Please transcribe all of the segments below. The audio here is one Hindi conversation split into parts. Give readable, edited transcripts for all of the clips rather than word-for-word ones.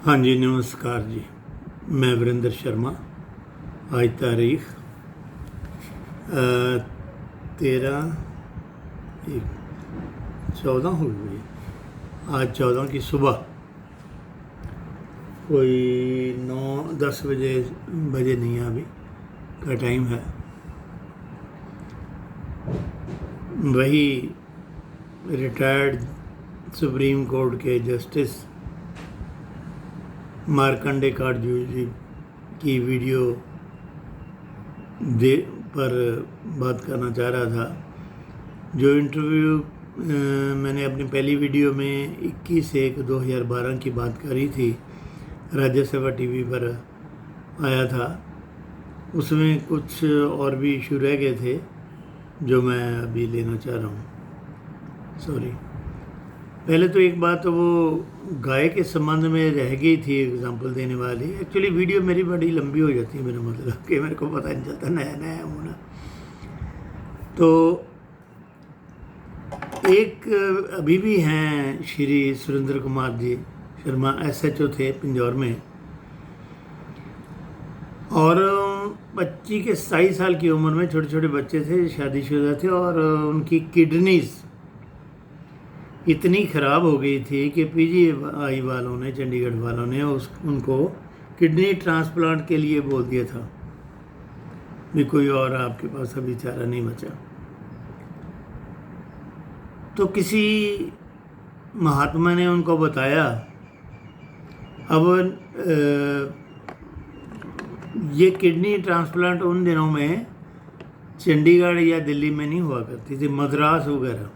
हाँ जी, नमस्कार जी। मैं वीरेंद्र शर्मा। आज तारीख 13 14 हो गई। आज 14 की सुबह कोई 9-10 बजे नहीं है, अभी का टाइम है। वही रिटायर्ड सुप्रीम कोर्ट के जस्टिस मार्कंडे काटजू जी की वीडियो पर बात करना चाह रहा था। जो इंटरव्यू मैंने अपनी पहली वीडियो में 21/1/2012 की बात करी थी, राज्यसभा टीवी पर आया था। उसमें कुछ और भी इशू रह गए थे जो मैं अभी लेना चाह रहा हूँ। सॉरी, पहले तो एक बात वो गाय के संबंध में रह गई थी एग्जांपल देने वाली। एक्चुअली वीडियो मेरी बड़ी लंबी हो जाती है, मेरा मतलब कि मेरे को पता नहीं चलता, नया नया हूँ ना। तो एक अभी भी हैं श्री सुरेंद्र कुमार जी शर्मा, SHO थे पिंजौर में, और 25 साल की उम्र में छोटे छोटे बच्चे थे, शादीशुदा थे, और उनकी किडनीज इतनी ख़राब हो गई थी कि PGI वालों ने, चंडीगढ़ वालों ने उनको किडनी ट्रांसप्लांट के लिए बोल दिया था भी कोई और आपके पास अभी चारा नहीं बचा। तो किसी महात्मा ने उनको बताया। अब ये किडनी ट्रांसप्लांट उन दिनों में चंडीगढ़ या दिल्ली में नहीं हुआ करती थी, मद्रास वगैरह,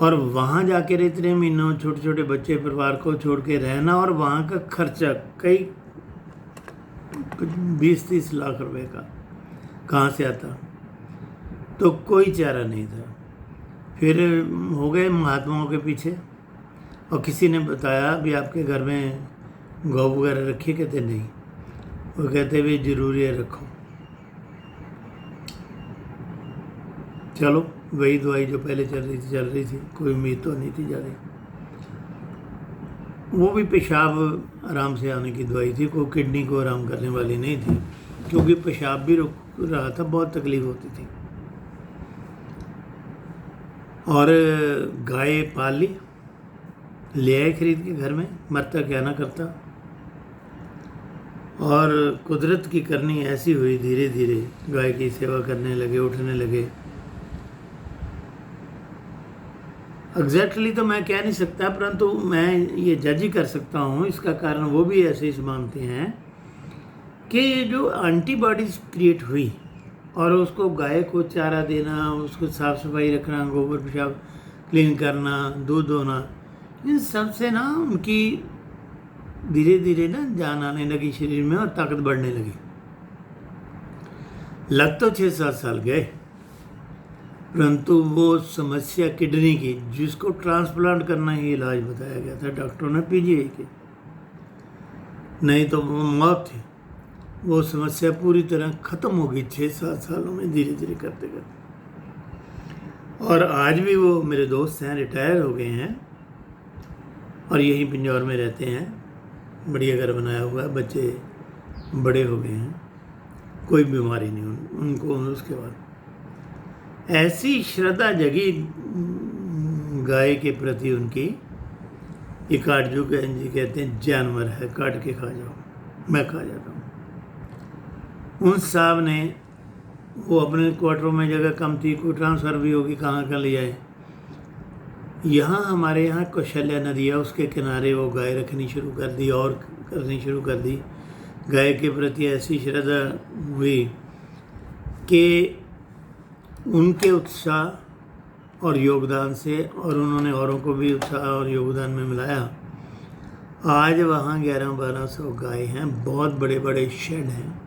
और वहाँ जाकर इतने महीनों छोटे छोटे बच्चे परिवार को छोड़ के रहना, और वहाँ का खर्चा कई 20-30 लाख रुपए का कहाँ से आता। तो कोई चारा नहीं था। फिर हो गए महात्माओं के पीछे, और किसी ने बताया भी आपके घर में गौ वगैरह रखी? कहते नहीं। वो कहते भी ज़रूरी है, रखो। चलो, वही दवाई जो पहले चल रही थी, कोई उम्मीद तो नहीं थी ज़्यादा। वो भी पेशाब आराम से आने की दवाई थी, कोई किडनी को आराम करने वाली नहीं थी, क्योंकि पेशाब भी रुक रहा था, बहुत तकलीफ होती थी। और गाय पाल ली, ले आए खरीद के घर में, मरता क्या ना करता। और कुदरत की करनी ऐसी हुई, धीरे धीरे गाय की सेवा करने लगे, उठने लगे। एग्जैक्टली तो मैं कह नहीं सकता, परंतु मैं ये जज ही कर सकता हूँ। इसका कारण वो भी ऐसे ही मानते हैं कि ये जो एंटीबॉडीज क्रिएट हुई, और उसको गाय को चारा देना, उसको साफ़ सफाई रखना, गोबर पेशाब क्लीन करना, दूध दोना, इन सब से ना उनकी धीरे धीरे ना जान आने लगी शरीर में, और ताकत बढ़ने लगी। लग तो 6-7 साल गए, परंतु वो समस्या किडनी की, जिसको ट्रांसप्लांट करना ही इलाज बताया गया था डॉक्टरों ने, PGI के, नहीं तो वो मौत थी, वो समस्या पूरी तरह ख़त्म हो गई 6-7 सालों में, धीरे धीरे करते करते। और आज भी वो मेरे दोस्त हैं, रिटायर हो गए हैं, और यहीं पिंजौर में रहते हैं। बढ़िया घर बनाया हुआ है, बच्चे बड़े हो गए हैं, कोई बीमारी नहीं उनको। उसके बाद ऐसी श्रद्धा जगी गाय के प्रति उनकी, ये काटजू जी कहते हैं जानवर है, काट के खा जाओ, मैं खा जाता हूँ। उन साहब ने, वो अपने क्वार्टरों में जगह कम थी, कोई ट्रांसफ़र भी होगी, कहाँ ले जाए। यहाँ हमारे यहाँ कौशल्या नदी है, उसके किनारे वो गाय रखनी शुरू कर दी, और करनी शुरू कर दी। गाय के प्रति ऐसी श्रद्धा हुई कि उनके उत्साह और योगदान से, और उन्होंने औरों को भी उत्साह और योगदान में मिलाया। आज वहाँ 1100-1200 गाय हैं, बहुत बड़े बड़े शेड हैं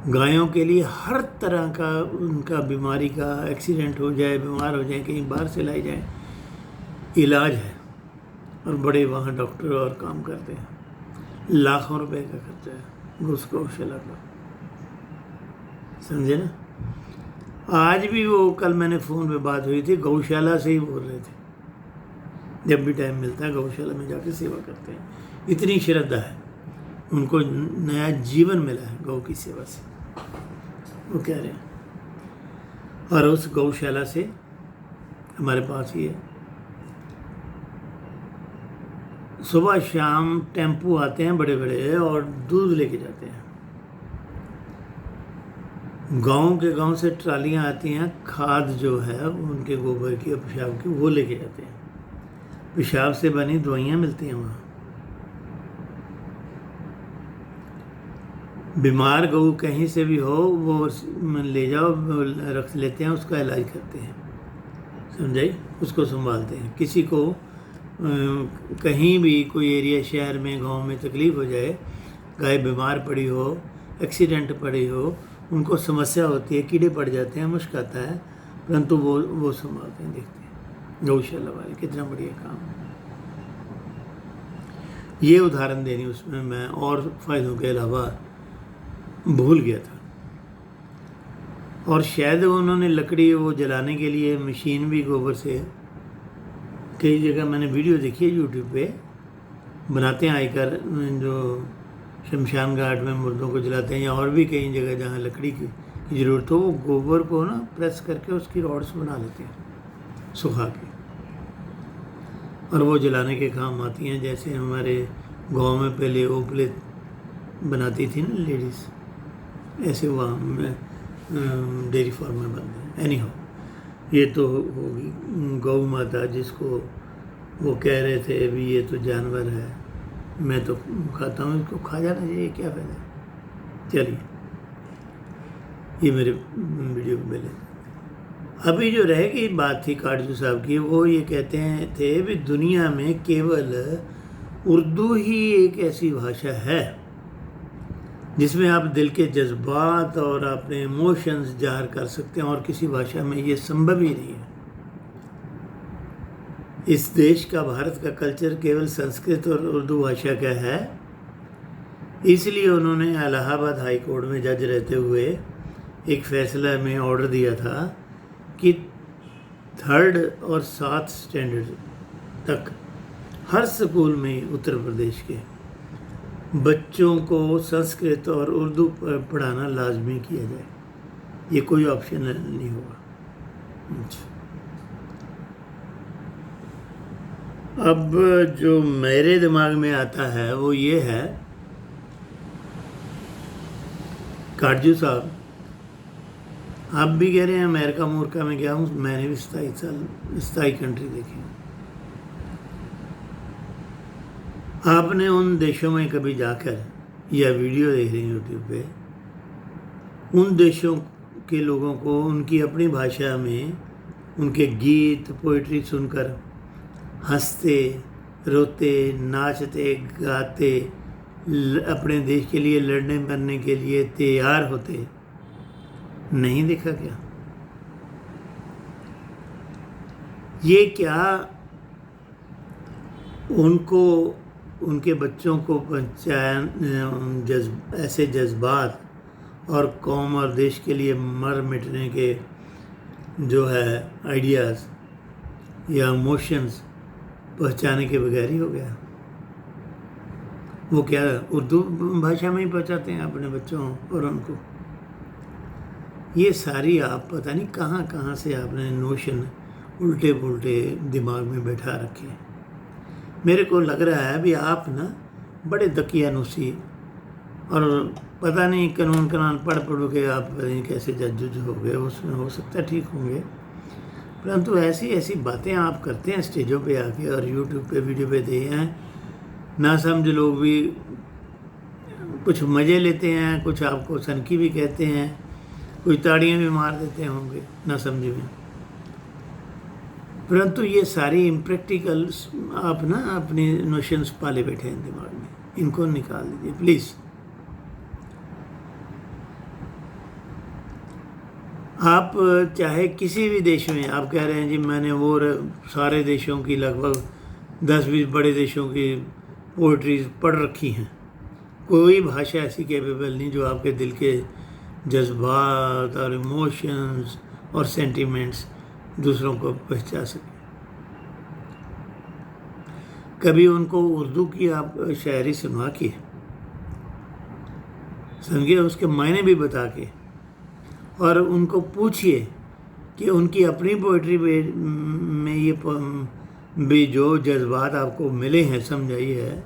गायों के लिए। हर तरह का उनका बीमारी का, एक्सीडेंट हो जाए, बीमार हो जाए, कहीं बाहर से लाई जाए, इलाज है। और बड़े वहाँ डॉक्टर और काम करते हैं, लाखों रुपए का खर्चा है गौशाला का, समझे ना। आज भी वो, कल मैंने फ़ोन पे बात हुई थी, गौशाला से ही बोल रहे थे, जब भी टाइम मिलता है गौशाला में जाके सेवा करते हैं। इतनी श्रद्धा है, उनको नया जीवन मिला है गौ की सेवा से, वो कह रहे हैं। और उस गौशाला से हमारे पास ही है, सुबह शाम टेम्पू आते हैं बड़े बड़े और दूध लेके जाते हैं। गांव से ट्रालियां आती हैं, खाद जो है उनके गोबर की और पेशाब की वो लेके जाते हैं। पेशाब से बनी दवाइयाँ मिलती हैं वहाँ। बीमार गऊ कहीं से भी हो वो ले जाओ, रख लेते हैं, उसका इलाज करते हैं, समझाई, उसको संभालते हैं। किसी को कहीं भी कोई एरिया शहर में गांव में तकलीफ़ हो जाए, गाय बीमार पड़ी हो, एक्सीडेंट पड़ी हो, उनको समस्या होती है, कीड़े पड़ जाते हैं, मुश्क आता है, परंतु वो संभालते हैं, देखते हैं। गौशाला वाले कितना बढ़िया काम है। ये उदाहरण देनी उसमें मैं और फ़ायदों के अलावा भूल गया था। और शायद उन्होंने लकड़ी वो जलाने के लिए मशीन भी गोबर से, कई जगह मैंने वीडियो देखी है यूट्यूब पे, बनाते हैं आकर, जो शमशान घाट में मुर्दों को जलाते हैं, या और भी कई जगह जहाँ लकड़ी की ज़रूरत हो, वो गोबर को ना प्रेस करके उसकी रॉड्स बना लेते हैं सुखा के, और वो जलाने के काम आती हैं। जैसे हमारे गांव में पहले ओपले बनाती थी ना लेडीज़, ऐसे वहाँ में डेयरी फार्म में बनते हैं। एनी हाउ, ये तो होगी गौ माता, जिसको वो कह रहे थे अभी ये तो जानवर है, मैं तो खाता हूँ, इसको खा जाना चाहिए, क्या फ़ायदा है। चलिए, ये मेरे वीडियो में मिले। अभी जो रह गई बात थी काटजू साहब की, वो ये कहते हैं थे भी दुनिया में केवल उर्दू ही एक ऐसी भाषा है जिसमें आप दिल के जज्बात और अपने इमोशंस ज़ाहिर कर सकते हैं, और किसी भाषा में ये संभव ही नहीं है। इस देश का, भारत का कल्चर केवल संस्कृत और उर्दू भाषा का है। इसलिए उन्होंने इलाहाबाद हाई कोर्ट में जज रहते हुए एक फैसला में ऑर्डर दिया था कि 3rd और 7th स्टैंडर्ड तक हर स्कूल में उत्तर प्रदेश के बच्चों को संस्कृत और उर्दू पढ़ाना लाजमी किया जाए। ये कोई ऑप्शन नहीं होगा। अब जो मेरे दिमाग में आता है वो ये है, काटजू साहब आप भी कह रहे हैं अमेरिका मूर्खा में गया हूँ, मैंने भी 27 कंट्री देखी। आपने उन देशों में कभी जाकर, या वीडियो देख रहे हैं यूट्यूब पे, उन देशों के लोगों को उनकी अपनी भाषा में उनके गीत पोइट्री सुनकर हंसते, रोते, नाचते, गाते, अपने देश के लिए लड़ने मरने के लिए तैयार होते नहीं देखा क्या? ये क्या उनको, उनके बच्चों को ऐसे जज्बात और कौम और देश के लिए मर मिटने के जो है आइडियाज़ या इमोशंस पहुँचाने के बगैर ही हो गया? वो क्या उर्दू भाषा में ही पहुँचाते हैं अपने बच्चों और उनको? ये सारी आप पता नहीं कहाँ कहाँ से आपने नोशन उल्टे पुल्टे दिमाग में बैठा रखे हैं। मेरे को लग रहा है अभी आप ना बड़े दकियानुसी, और पता नहीं कानून पढ़ के आप पता नहीं कैसे जज हो गए, उसमें हो सकता है ठीक होंगे, परंतु ऐसी ऐसी बातें आप करते हैं स्टेजों पे आके और यूट्यूब पे वीडियो पे दे हैं। ना समझ लोग भी कुछ मज़े लेते हैं, कुछ आपको सनकी भी कहते हैं, कुछ ताड़ियाँ भी मार देते होंगे ना समझे में, परंतु ये सारी इम्प्रैक्टिकल आप ना अपनी नोशंस पाले बैठे हैं दिमाग में, इनको निकाल दीजिए प्लीज़। आप चाहे किसी भी देश में, आप कह रहे हैं जी मैंने वो सारे देशों की लगभग 10-20 बड़े देशों की पोइट्रीज पढ़ रखी हैं, कोई भाषा ऐसी कैपेबल नहीं जो आपके दिल के जज्बात और इमोशंस और सेंटिमेंट्स दूसरों को पहुंचा सके। कभी उनको उर्दू की आप शायरी सुनवा के, समझिए, उसके मायने भी बता के, और उनको पूछिए कि उनकी अपनी पोइट्री में ये भी जो जज्बात आपको मिले हैं, समझाइए है,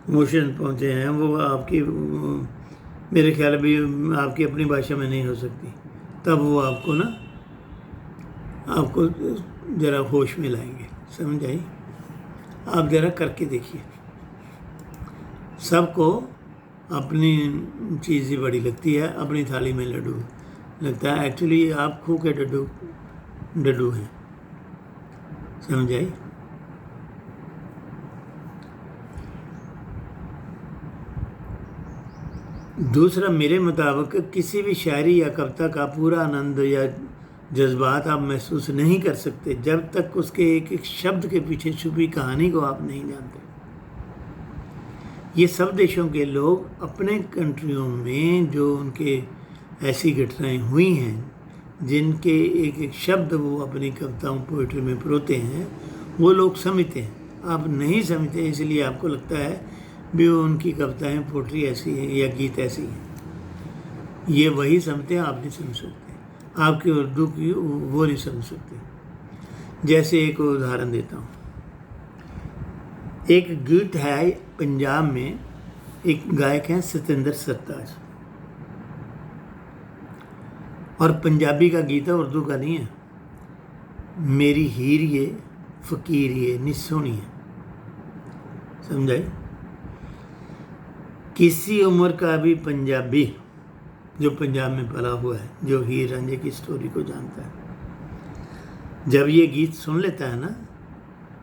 इमोशन पहुँचे हैं, वो आपकी मेरे ख्याल भी आपकी अपनी भाषा में नहीं हो सकती। तब वो आपको ना, आपको ज़रा होश में लाएंगे, समझ आई? आप ज़रा करके देखिए। सबको अपनी चीज़ ही बड़ी लगती है, अपनी थाली में लड्डू लगता है। एक्चुअली आप खो के डड्डू हैं, समझ आई? दूसरा, मेरे मुताबिक किसी भी शायरी या कविता का पूरा आनंद या जज्बात आप महसूस नहीं कर सकते जब तक उसके एक एक शब्द के पीछे छुपी कहानी को आप नहीं जानते। ये सब देशों के लोग अपने कंट्रियों में जो उनके ऐसी घटनाएं हुई हैं जिनके एक एक शब्द वो अपनी कविताओं पोइट्री में परोते हैं, वो लोग समझते हैं। आप नहीं समझते, इसलिए आपको लगता है भी उनकी कविताएं पोइट्री ऐसी है या गीत ऐसी है। ये वही समझते हैं, आप नहीं समझ सकते। आपकी उर्दू की वो नहीं समझ सकते। जैसे एक उदाहरण देता हूँ, एक गीत है पंजाब में, एक गायक हैं सतेंद्र सरताज, और पंजाबी का गीत है, उर्दू का नहीं है। मेरी हीर ये फ़कीर ये नी सोहनी है, समझाई? किसी उम्र का भी पंजाबी जो पंजाब में पला हुआ है, जो हीर रांझे की स्टोरी को जानता है, जब ये गीत सुन लेता है ना,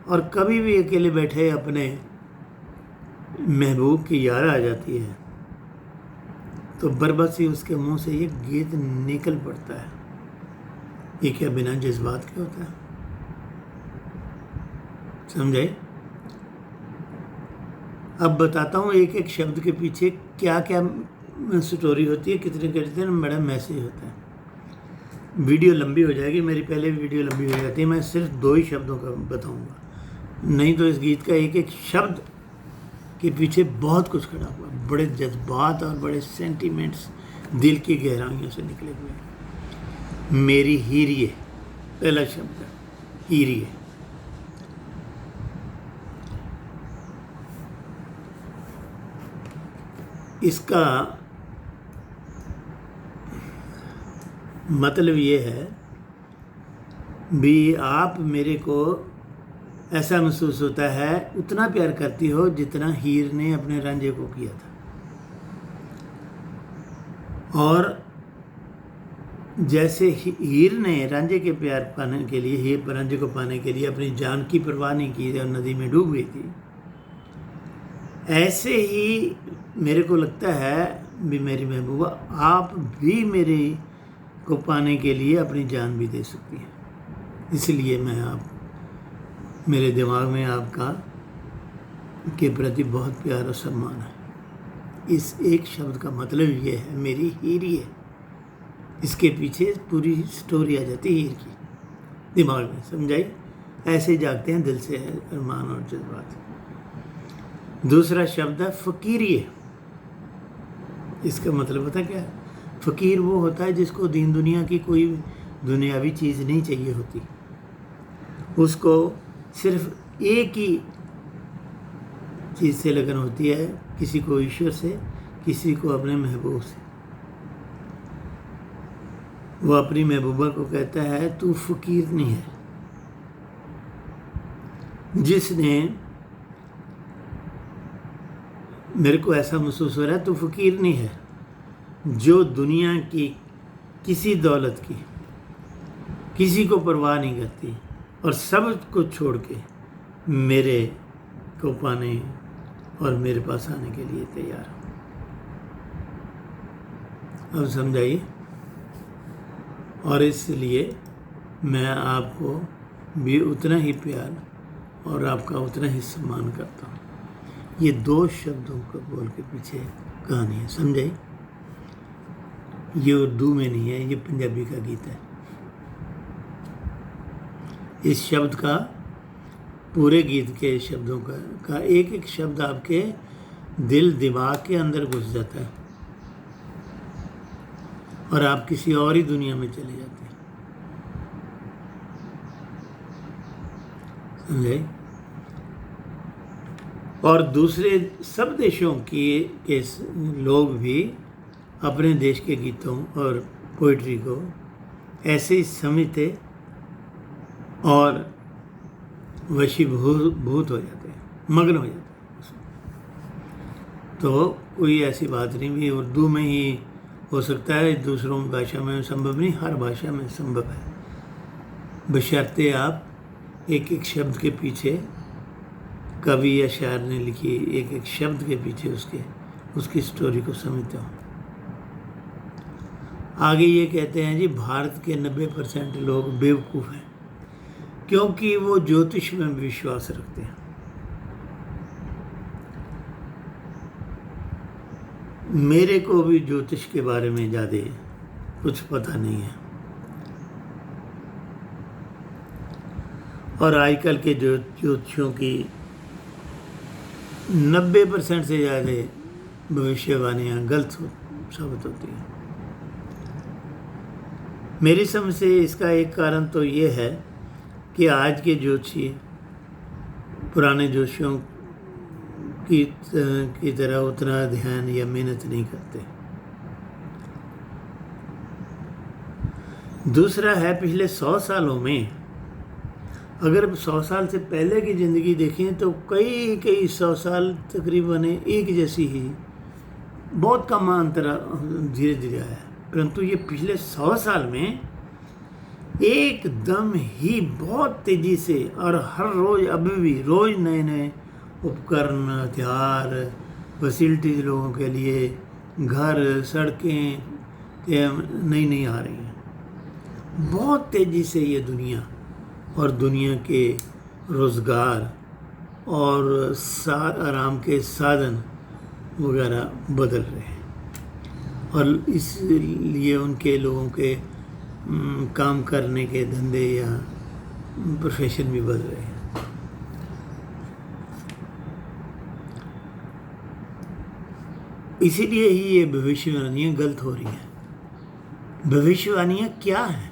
और कभी भी अकेले बैठे अपने महबूब की याद आ जाती है, तो बरबसी उसके मुंह से ये गीत निकल पड़ता है। ये क्या बिना जज्बात के होता है? समझे? अब बताता हूँ एक एक शब्द के पीछे क्या क्या स्टोरी होती है, कितने बड़ा मैसेज होता है। वीडियो लंबी हो जाएगी मेरी, पहले वीडियो लंबी हो जाती है, मैं सिर्फ 2 ही शब्दों का बताऊंगा, नहीं तो इस गीत का एक एक शब्द के पीछे बहुत कुछ खड़ा हुआ, बड़े जज्बात और बड़े सेंटिमेंट्स दिल की गहराइयों से निकले हुए। मेरी हीरिए, पहला शब्द है हीरिए। इसका मतलब ये है भी आप मेरे को ऐसा महसूस होता है, उतना प्यार करती हो जितना हीर ने अपने रांझे को किया था। और जैसे हीर ने रांझे के प्यार पाने के लिए, हीर रांझे को पाने के लिए अपनी जान की परवाह नहीं की और नदी में डूब गई थी, ऐसे ही मेरे को लगता है भी मेरी महबूबा, आप भी मेरे को पाने के लिए अपनी जान भी दे सकती हैं। इसलिए मैं आप, मेरे दिमाग में आपका के प्रति बहुत प्यार और सम्मान है। इस एक शब्द का मतलब ये है, मेरी हीरी है। इसके पीछे पूरी स्टोरी आ जाती है हीर की दिमाग में, समझाई? ऐसे जागते हैं दिल से अरमान और जज्बात। दूसरा शब्द है फ़कीरिए। इसका मतलब पता क्या है? फ़कीर वो होता है जिसको दीन दुनिया की कोई दुनियावी चीज़ नहीं चाहिए होती, उसको सिर्फ एक ही चीज़ से लगन होती है, किसी को ईश्वर से, किसी को अपने महबूब से। वो अपनी महबूबा को कहता है तू फ़कीर नहीं है। जिसने, मेरे को ऐसा महसूस हो रहा है तू फ़कीर नहीं है, जो दुनिया की किसी दौलत की किसी को परवाह नहीं करती और सब को छोड़ के मेरे को पाने और मेरे पास आने के लिए तैयार हो। अब समझाइए? और इसलिए मैं आपको भी उतना ही प्यार और आपका उतना ही सम्मान करता हूँ। ये 2 शब्दों को बोल के पीछे कहानी है, समझाइए? ये उर्दू में नहीं है, ये पंजाबी का गीत है। इस शब्द का पूरे गीत के शब्दों का एक एक शब्द आपके दिल दिमाग के अंदर घुस जाता है और आप किसी और ही दुनिया में चले जाते हैं। समझे? और दूसरे सब देशों के लोग भी अपने देश के गीतों और पोइट्री को ऐसे ही समझते और वशीभूत हो जाते हैं, मग्न हो जाते हैं। तो कोई ऐसी बात नहीं भी उर्दू में ही हो सकता है, दूसरों भाषा में संभव नहीं, हर भाषा में संभव है, बशर्ते आप एक एक शब्द के पीछे, कवि या शायर ने लिखी एक एक शब्द के पीछे उसकी स्टोरी को समझते हो। आगे ये कहते हैं जी, भारत के 90% लोग बेवकूफ़ हैं क्योंकि वो ज्योतिष में विश्वास रखते हैं। मेरे को भी ज्योतिष के बारे में ज़्यादा कुछ पता नहीं है, और आजकल के ज्योतिषियों की 90% से ज़्यादा भविष्यवाणियाँ गलत साबित होती हैं। मेरी समझ से इसका एक कारण तो ये है कि आज के ज्योतिषी पुराने ज्योतिषियों की तरह उतना ध्यान या मेहनत नहीं करते। दूसरा है, पिछले 100 सालों में अगर 100 साल से पहले की ज़िंदगी देखें तो कई 100 साल तकरीबन एक जैसी ही, बहुत कम अंतर धीरे धीरे आया, परंतु ये पिछले 100 साल में एकदम ही बहुत तेज़ी से, और हर रोज़ अभी भी रोज़ नए नए उपकरण, हथियार, फैसिलिटीज़ लोगों के लिए, घर, सड़कें नई नई आ रही हैं। बहुत तेज़ी से ये दुनिया और दुनिया के रोज़गार और आराम के साधन वगैरह बदल रहे हैं, और इसलिए उनके लोगों के काम करने के धंधे या प्रोफेशन भी बदल रहे हैं। इसीलिए ही ये भविष्यवाणियाँ गलत हो रही हैं। भविष्यवाणियाँ क्या हैं?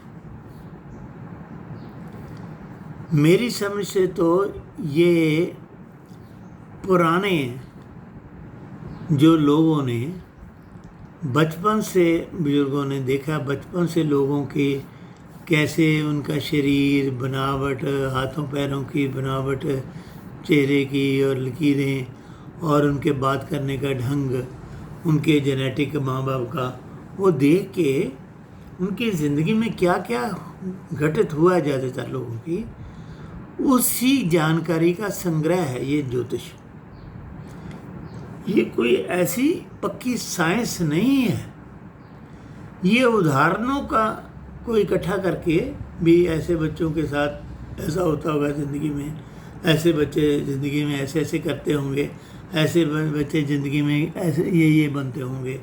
मेरी समझ से तो ये पुराने जो लोगों ने बचपन से, बुजुर्गों ने देखा बचपन से लोगों की कैसे उनका शरीर, बनावट, हाथों पैरों की बनावट, चेहरे की और लकीरें, और उनके बात करने का ढंग, उनके जेनेटिक माँ बाप का, वो देख के उनकी ज़िंदगी में क्या क्या घटित हुआ है ज़्यादातर लोगों की, उसी जानकारी का संग्रह है ये ज्योतिष। ये कोई ऐसी पक्की साइंस नहीं है, ये उदाहरणों का को इकट्ठा करके भी, ऐसे बच्चों के साथ ऐसा होता होगा ज़िंदगी में, ऐसे बच्चे ज़िंदगी में ऐसे ऐसे करते होंगे, ऐसे बच्चे ज़िंदगी में ऐसे ये बनते होंगे,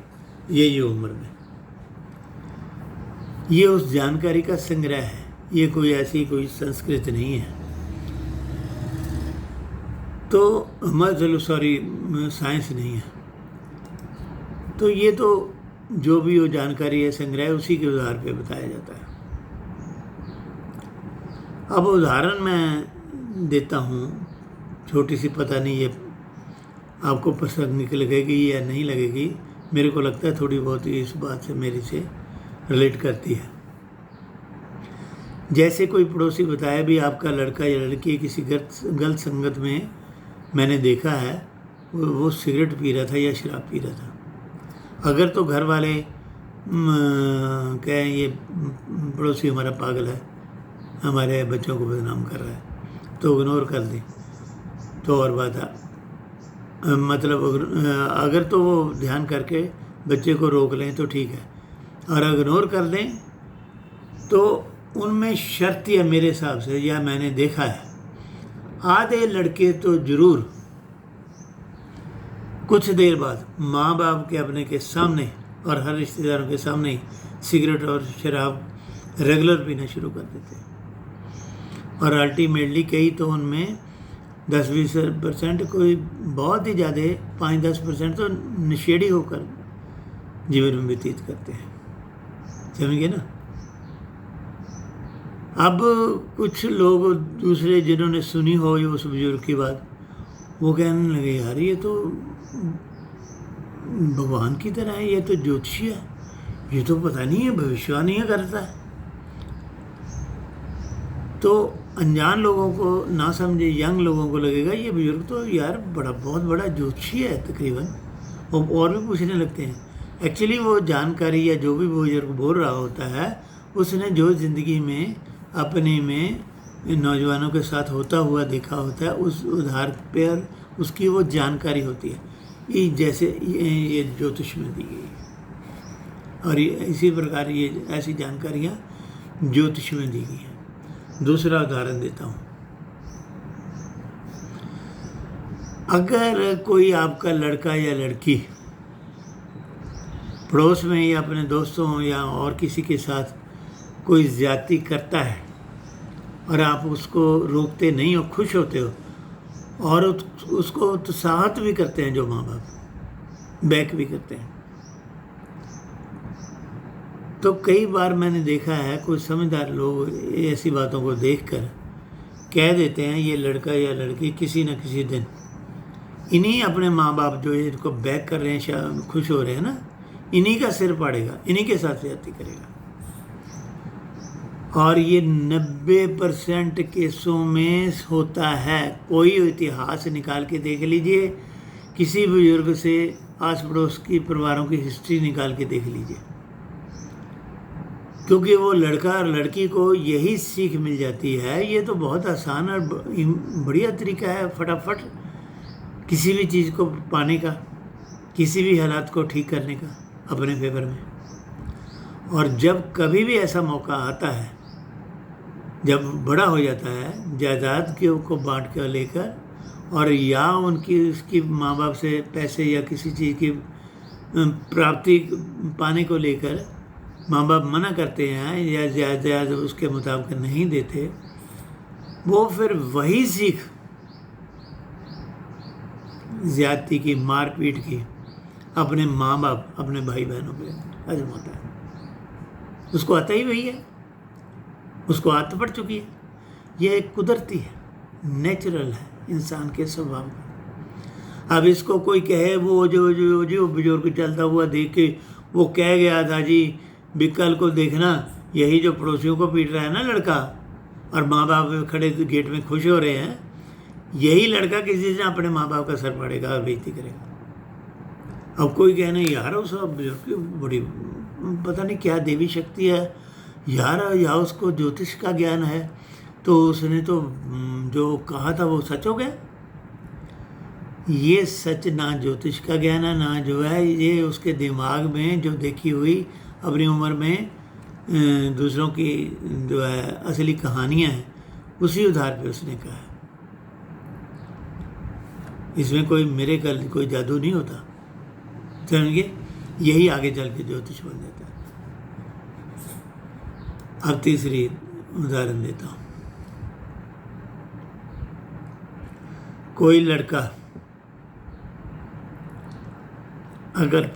ये उम्र में। ये उस जानकारी का संग्रह है, ये कोई ऐसी कोई संस्कृत नहीं है। तो साइंस नहीं है। तो ये तो जो भी वो जानकारी है, संग्रह, उसी के आधार पे बताया जाता है। अब उदाहरण मैं देता हूँ, छोटी सी, पता नहीं ये आपको पसंद लगेगी या नहीं लगेगी, मेरे को लगता है थोड़ी बहुत इस बात से मेरी से रिलेट करती है। जैसे कोई पड़ोसी बताया भी आपका लड़का या लड़की किसी गलत संगत में मैंने देखा है, वो सिगरेट पी रहा था या शराब पी रहा था। अगर तो घर वाले कहें ये पड़ोसी हमारा पागल है, हमारे बच्चों को बदनाम कर रहा है, तो इग्नोर कर दें तो और बात है। मतलब अगर तो वो ध्यान करके बच्चे को रोक लें तो ठीक है, और इग्नोर कर दें तो उनमें शर्त है मेरे हिसाब से, या मैंने देखा है, आधे लड़के तो ज़रूर कुछ देर बाद माँ बाप के अपने के सामने और हर रिश्तेदारों के सामने ही सिगरेट और शराब रेगुलर पीना शुरू कर देते, और अल्टीमेटली कई तो उनमें 10-20% कोई बहुत ही ज़्यादा 5-10% तो नशेड़ी होकर जीवन में व्यतीत करते हैं, समझिए ना। अब कुछ लोग दूसरे जिन्होंने सुनी हो ये उस बुजुर्ग की बात, वो कहने लगे यार ये तो भगवान की तरह है, ये तो ज्योतिषी है, ये तो पता नहीं है भविष्यवाणी करता है। तो अनजान लोगों को ना समझे यंग लोगों को लगेगा ये बुजुर्ग तो यार बहुत बड़ा ज्योतिषी है तकरीबन, और भी पूछने लगते हैं। एक्चुअली वो जानकारी या जो भी बुजुर्ग बोल रहा होता है उसने जो ज़िंदगी में अपने में नौजवानों के साथ होता हुआ देखा होता है उस आधार पर उसकी वो जानकारी होती है। ये जैसे ये ज्योतिष में दी गई है और ये इसी प्रकार ये ऐसी जानकारियाँ ज्योतिष में दी गई हैं। दूसरा उदाहरण देता हूँ। अगर कोई आपका लड़का या लड़की पड़ोस में या अपने दोस्तों या और किसी के साथ कोई ज़्यादती करता है और आप उसको रोकते नहीं हो, खुश होते हो और उसको उत्साहित भी करते हैं, जो माँ बाप बैक भी करते हैं, तो कई बार मैंने देखा है कुछ समझदार लोग ऐसी बातों को देखकर कह देते हैं ये लड़का या लड़की किसी न किसी दिन इन्हीं अपने माँ बाप जो इनको बैक कर रहे हैं, खुश हो रहे हैं ना, इन्हीं का सिर पाड़ेगा, इन्हीं के साथ ज्यादती करेगा। और ये 90% केसों में होता है। कोई इतिहास निकाल के देख लीजिए, किसी बुजुर्ग से आस पड़ोस की परिवारों की हिस्ट्री निकाल के देख लीजिए, क्योंकि वो लड़का और लड़की को यही सीख मिल जाती है। ये तो बहुत आसान और बढ़िया तरीका है फटाफट किसी भी चीज़ को पाने का, किसी भी हालात को ठीक करने का अपने फेवर में। और जब कभी भी ऐसा मौका आता है, जब बड़ा हो जाता है, जायदाद को बांट कर लेकर और या उनकी उसकी माँ बाप से पैसे या किसी चीज़ की प्राप्ति पाने को लेकर माँ बाप मना करते हैं या ज़्यादा उसके मुताबिक नहीं देते, वो फिर वही सीख ज़्यादती की, मारपीट की अपने माँ बाप, अपने भाई बहनों पे आजमाता है। उसको आता ही वही है, उसको आदत पड़ चुकी है। यह एक कुदरती है, नेचुरल है इंसान के स्वभाव में। अब इसको कोई कहे वो जो बुजुर्ग चलता हुआ देख के वो कह गया था जी बिकल को देखना, यही जो पड़ोसियों को पीट रहा है ना लड़का और माँ बाप खड़े गेट में खुश हो रहे हैं, यही लड़का किसी दिन अपने माँ बाप का सर पड़ेगा और बेइज्जती करेगा। अब कोई कहना यार उस बुजुर्ग की बड़ी पता नहीं क्या देवी शक्ति है यार, या उसको ज्योतिष का ज्ञान है, तो उसने तो जो कहा था वो सच हो गया। ये सच ना ज्योतिष का ज्ञान है ना जो है, ये उसके दिमाग में जो देखी हुई अपनी उम्र में दूसरों की जो है असली कहानियाँ हैं, उसी आधार पे उसने कहा है। इसमें कोई मिरेकल, कोई जादू नहीं होता, समझिए। यही आगे चल के ज्योतिष बन जाता है। अब तीसरी उदाहरण देता हूँ। कोई लड़का अगर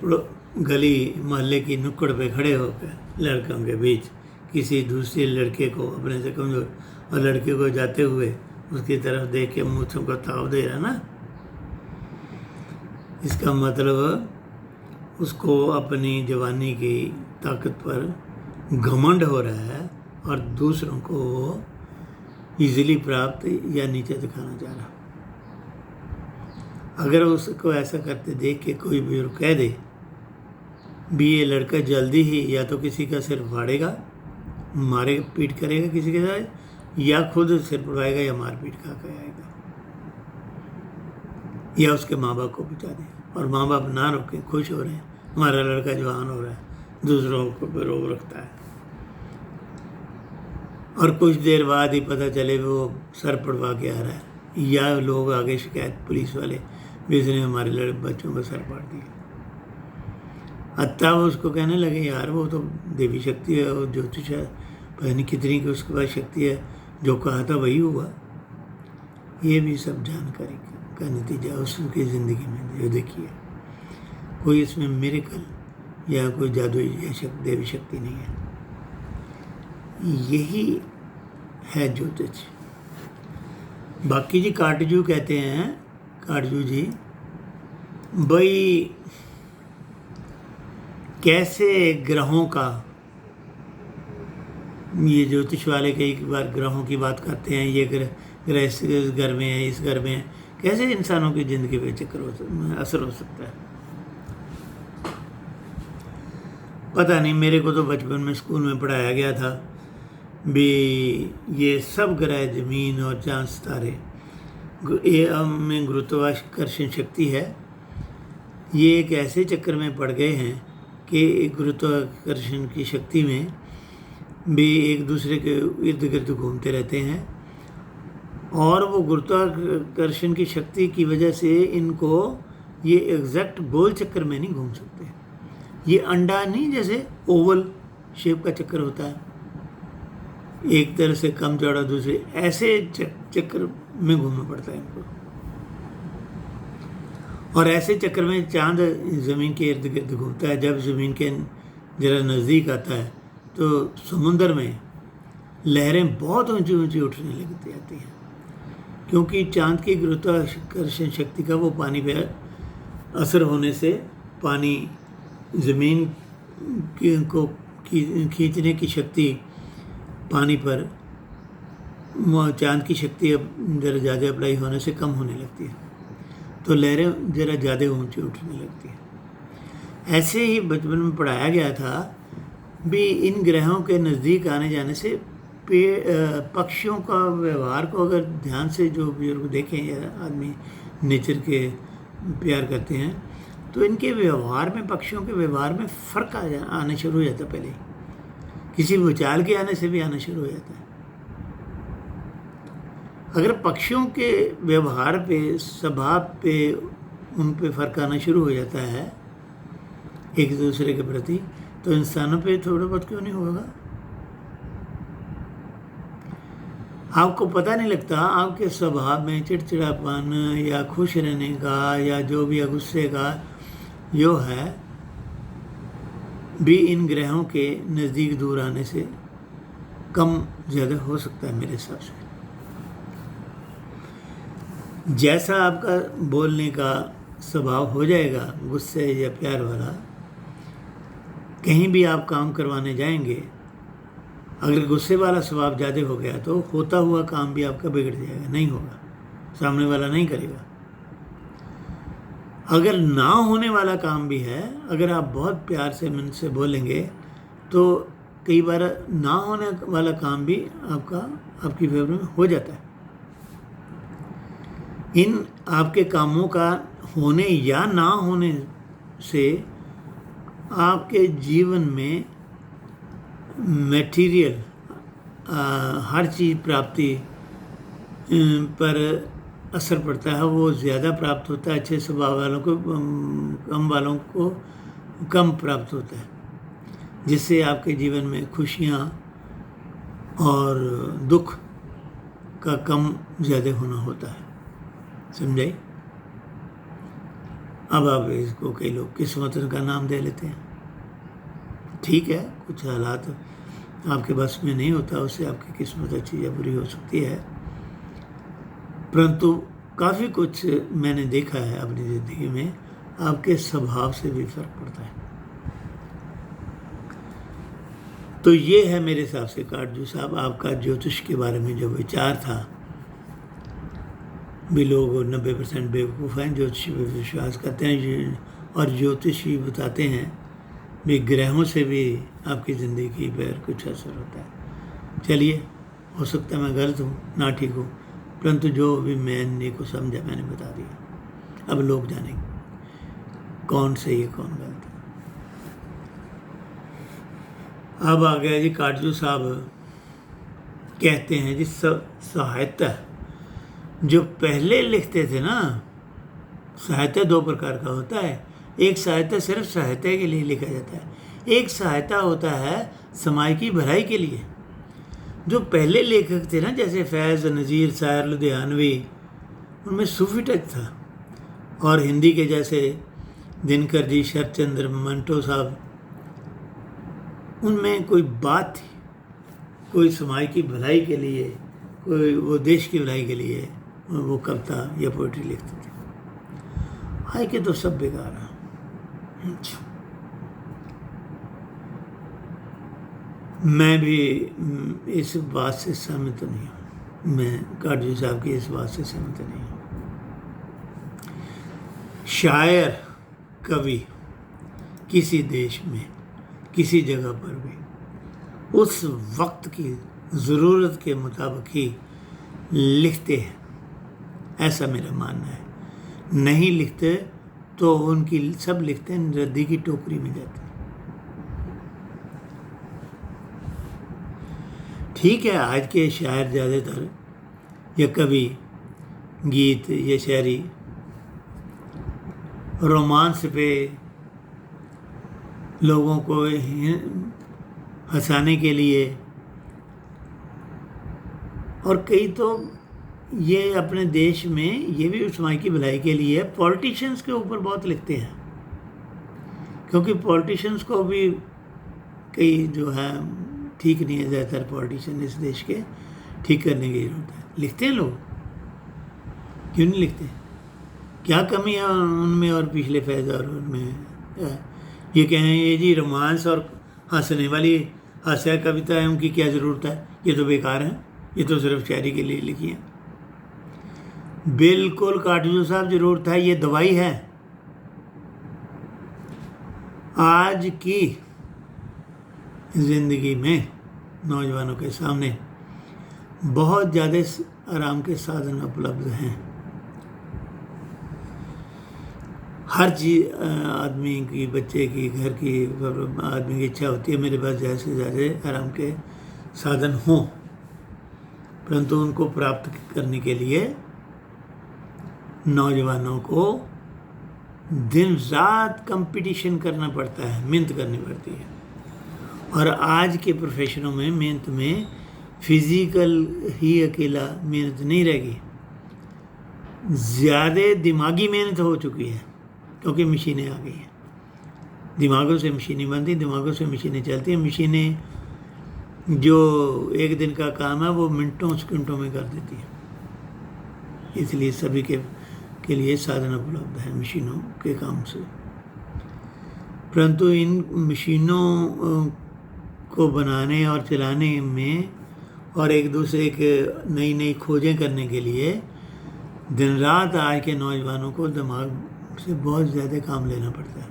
गली मोहल्ले की नुक्कड़ पे खड़े होकर लड़कों के बीच किसी दूसरे लड़के को अपने से कमजोर और लड़के को जाते हुए उसकी तरफ देख के मूँछों का ताव दे रहा ना, इसका मतलब उसको अपनी जवानी की ताकत पर घमंड हो रहा है और दूसरों को वो इजीली प्राप्त या नीचे दिखाना चाह रहा। अगर उसको ऐसा करते देख के कोई बुजुर्ग कह दे भी ये लड़का जल्दी ही या तो किसी का सिर फाड़ेगा, मारेगा, पीट करेगा किसी के साथ, या खुद सिर पड़वाएगा या मार पीट खा के आएगा, या उसके माँ बाप को बचा दे, और माँ बाप ना रोके, खुश हो रहे हैं हमारा लड़का जवान हो रहा है, दूसरों को पे रोक रखता है, और कुछ देर बाद ही पता चले वो सर पड़वा के आ रहा है, या लोग आगे शिकायत पुलिस वाले भी इसने हमारे बच्चों का सर फाड़ दिया। तब उसको कहने लगे यार वो तो देवी शक्ति है, वो ज्योतिष है, पता नहीं कितनी की उसके पास शक्ति है, जो कहा था वही हुआ। ये भी सब जानकारी का नतीजा उसकी ज़िंदगी में जो देखिए, कोई इसमें मिरेकल या कोई जादुई या देवी शक्ति नहीं है। यही है ज्योतिष। बाकी जी काटजू कहते हैं, काटजू जी भाई कैसे ग्रहों का, ये ज्योतिष वाले कई बार ग्रहों की बात करते हैं, ये ग्रह इस घर में है, इस घर में है, कैसे इंसानों की ज़िंदगी पे असर हो सकता है पता नहीं। मेरे को तो बचपन में स्कूल में पढ़ाया गया था भी ये सब ग्रह, ज़मीन और चांद सितारे, ये में गुरुत्वाकर्षण शक्ति है, ये एक ऐसे चक्कर में पड़ गए हैं कि गुरुत्वाकर्षण की शक्ति में भी एक दूसरे के इर्द गिर्द घूमते रहते हैं, और वो गुरुत्वाकर्षण की शक्ति की वजह से इनको ये एग्जैक्ट गोल चक्कर में नहीं घूम सकते। ये अंडा नहीं जैसे ओवल शेप का चक्कर होता है, एक तरह से कम चौड़ा, दूसरे ऐसे चक्कर में घूमना पड़ता है इनको। और ऐसे चक्कर में चांद ज़मीन के इर्द गिर्द घूमता है। जब ज़मीन के ज़रा नज़दीक आता है तो समुंदर में लहरें बहुत ऊंची ऊंची उठने लगती जाती हैं, क्योंकि चांद की गुरुत्वाकर्षण शक्ति का वो पानी पे असर होने से पानी ज़मीन को खींचने की शक्ति पानी पर चांद की शक्ति अब ज़रा ज़्यादा अप्लाई होने से कम होने लगती है, तो लहरें ज़रा ज़्यादा ऊंची उठने लगती हैं। ऐसे ही बचपन में पढ़ाया गया था भी इन ग्रहों के नज़दीक आने जाने से पक्षियों का व्यवहार को अगर ध्यान से जो बुजुर्ग देखें या आदमी नेचर के प्यार करते हैं तो इनके व्यवहार में, पक्षियों के व्यवहार में फ़र्क आने शुरू हो जाता है। पहले किसी भूचाल के आने से भी आना शुरू हो जाता है। अगर पक्षियों के व्यवहार पे, स्वभाव पे, उन पे फ़र्क आना शुरू हो जाता है एक दूसरे के प्रति, तो इंसानों पे थोड़ा बहुत क्यों नहीं होगा? आपको पता नहीं लगता आपके स्वभाव में चिड़चिड़ापन या खुश रहने का या जो भी गुस्से का जो है भी इन ग्रहों के नज़दीक दूर आने से कम ज़्यादा हो सकता है मेरे हिसाब से। जैसा आपका बोलने का स्वभाव हो जाएगा गुस्से या प्यार वाला, कहीं भी आप काम करवाने जाएंगे, अगर गुस्से वाला स्वभाव ज़्यादा हो गया तो होता हुआ काम भी आपका बिगड़ जाएगा, नहीं होगा, सामने वाला नहीं करेगा। अगर ना होने वाला काम भी है, अगर आप बहुत प्यार से मन से बोलेंगे तो कई बार ना होने वाला काम भी आपकी फेवर में हो जाता है। इन आपके कामों का होने या ना होने से आपके जीवन में मटेरियल हर चीज़ प्राप्ति पर असर पड़ता है, वो ज़्यादा प्राप्त होता है। अच्छे स्वभाव वालों को कम वालों को कम प्राप्त होता है, जिससे आपके जीवन में खुशियाँ और दुख का कम ज़्यादा होना होता है। समझे? अब आप इसको कई लोग किस्मत का नाम दे लेते हैं। ठीक है, कुछ हालात आपके बस में नहीं होता, उससे आपकी किस्मत अच्छी या बुरी हो सकती है, परंतु काफ़ी कुछ मैंने देखा है अपनी ज़िंदगी में, आपके स्वभाव से भी फर्क पड़ता है। तो ये है मेरे हिसाब से काटजू साहब आपका ज्योतिष के बारे में जो विचार था। भी लोग 90% बेवकूफ़ हैं, ज्योतिष पे विश्वास करते हैं और ज्योतिष ही बताते हैं भी ग्रहों से भी आपकी ज़िंदगी पर कुछ असर होता है। चलिए, हो सकता है मैं गलत हूँ, ना ठीक हूँ, परंतु जो भी मैंने को समझा मैंने बता दिया। अब लोग जानेंगे कौन सही है कौन गलत है। अब आ गया जी काटजू साहब कहते हैं जी सहायता, जो पहले लिखते थे ना, सहायता दो प्रकार का होता है। एक सहायता सिर्फ सहायता के लिए लिखा जाता है, एक सहायता होता है समाज की भलाई के लिए। जो पहले लेखक थे ना, जैसे फैज़ नज़ीर, शायर लुधियानवी उनमें सूफी टच था। और हिंदी के जैसे दिनकर जी, शरतचंद्र, मंटो साहब, उनमें कोई बात थी, कोई समाज की भलाई के लिए, कोई वो देश की भलाई के लिए वो कविता या पोइट्री लिखते थे। आज के तो सब बेकार हैं। मैं भी इस बात से सहमत नहीं हूँ, मैं काटजू साहब की इस बात से सहमत नहीं हूँ। शायर, कवि किसी देश में, किसी जगह पर भी उस वक्त की ज़रूरत के मुताबिक ही लिखते हैं, ऐसा मेरा मानना है। नहीं लिखते तो उनकी सब लिखते हैं रद्दी की टोकरी में जाते हैं। ठीक है, आज के शायर ज़्यादातर या कवि गीत या शायरी रोमांस पे लोगों को हंसाने के लिए, और कई तो ये अपने देश में ये भी समाज की भलाई के लिए पॉलिटिशियंस के ऊपर बहुत लिखते हैं, क्योंकि पॉलिटिशियंस को भी कई जो है ठीक नहीं है, ज़्यादातर पॉलिटिशियन इस देश के ठीक करने की जरूरत है। लिखते हैं लोग, क्यों नहीं लिखते? क्या कमी है उनमें और पिछले फैज़ और उनमें? ये कहें ये जी रोमांस और हंसने वाली हास्य कविता है, उनकी क्या ज़रूरत है? ये तो बेकार है, ये तो सिर्फ शायरी के लिए लिखी है। बिल्कुल काटजू साहब, ज़रूरत है, ये दवाई है। आज की ज़िंदगी में नौजवानों के सामने बहुत ज़्यादा आराम के साधन उपलब्ध हैं। हर चीज़ आदमी की, बच्चे की, घर की, आदमी की इच्छा होती है मेरे पास ज़्यादा से ज़्यादा आराम के साधन हों, परंतु उनको प्राप्त करने के लिए नौजवानों को दिन रात कंपटीशन करना पड़ता है, मेहनत करनी पड़ती है। और आज के प्रोफेशनों में मेहनत में फिज़िकल ही अकेला मेहनत नहीं रहेगी, ज़्यादा दिमागी मेहनत हो चुकी है, क्योंकि मशीनें आ गई हैं। दिमागों से मशीनें बनती, दिमागों से मशीनें चलती हैं। मशीनें जो एक दिन का काम है वो मिनटों सेकंडों में कर देती है। इसलिए सभी के लिए साधन उपलब्ध है मशीनों के काम से, परंतु इन मशीनों को बनाने और चलाने में और एक दूसरे के नई नई खोजें करने के लिए दिन रात आज के नौजवानों को दिमाग से बहुत ज़्यादा काम लेना पड़ता है।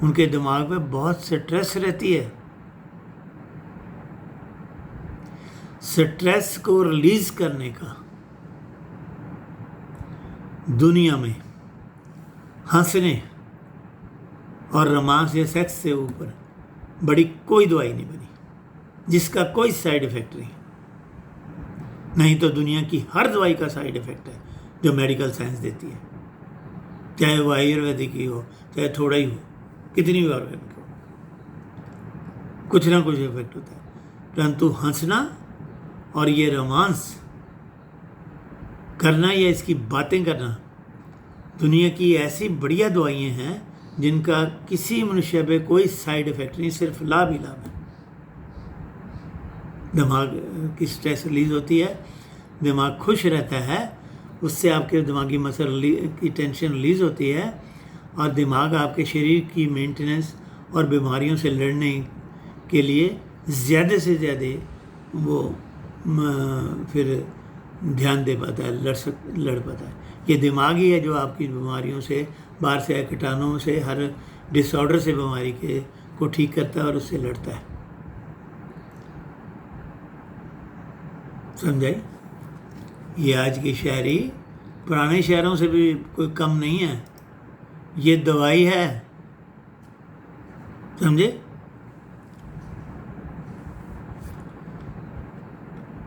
उनके दिमाग में बहुत स्ट्रेस रहती है। स्ट्रेस को रिलीज़ करने का दुनिया में हंसने और रोमांस या सेक्स से ऊपर बड़ी कोई दवाई नहीं बनी, जिसका कोई साइड इफ़ेक्ट नहीं तो दुनिया की हर दवाई का साइड इफ़ेक्ट है जो मेडिकल साइंस देती है, चाहे वो आयुर्वेदिक ही हो, चाहे थोड़ा ही हो, कितनी भी ऑर्गेनिक हो, कुछ ना कुछ इफेक्ट होता है। परंतु हंसना और ये रोमांस करना या इसकी बातें करना दुनिया की ऐसी बढ़िया दवाइयाँ हैं जिनका किसी मनुष्य पे कोई साइड इफ़ेक्ट नहीं, सिर्फ लाभ ही लाभ है। दिमाग की स्ट्रेस रिलीज़ होती है, दिमाग खुश रहता है, उससे आपके दिमागी मसल की टेंशन रिलीज़ होती है और दिमाग आपके शरीर की मेंटेनेंस और बीमारियों से लड़ने के लिए ज़्यादा से ज़्यादा वो फिर ध्यान दे पाता है, लड़ पाता है। ये दिमाग ही है जो आपकी बीमारियों से, बाहर से आए कीटाणुओं से, हर डिसऑर्डर से बीमारी को ठीक करता है और उससे लड़ता है। समझाई? ये आज की शायरी पुराने शायरों से भी कोई कम नहीं है, ये दवाई है। समझे?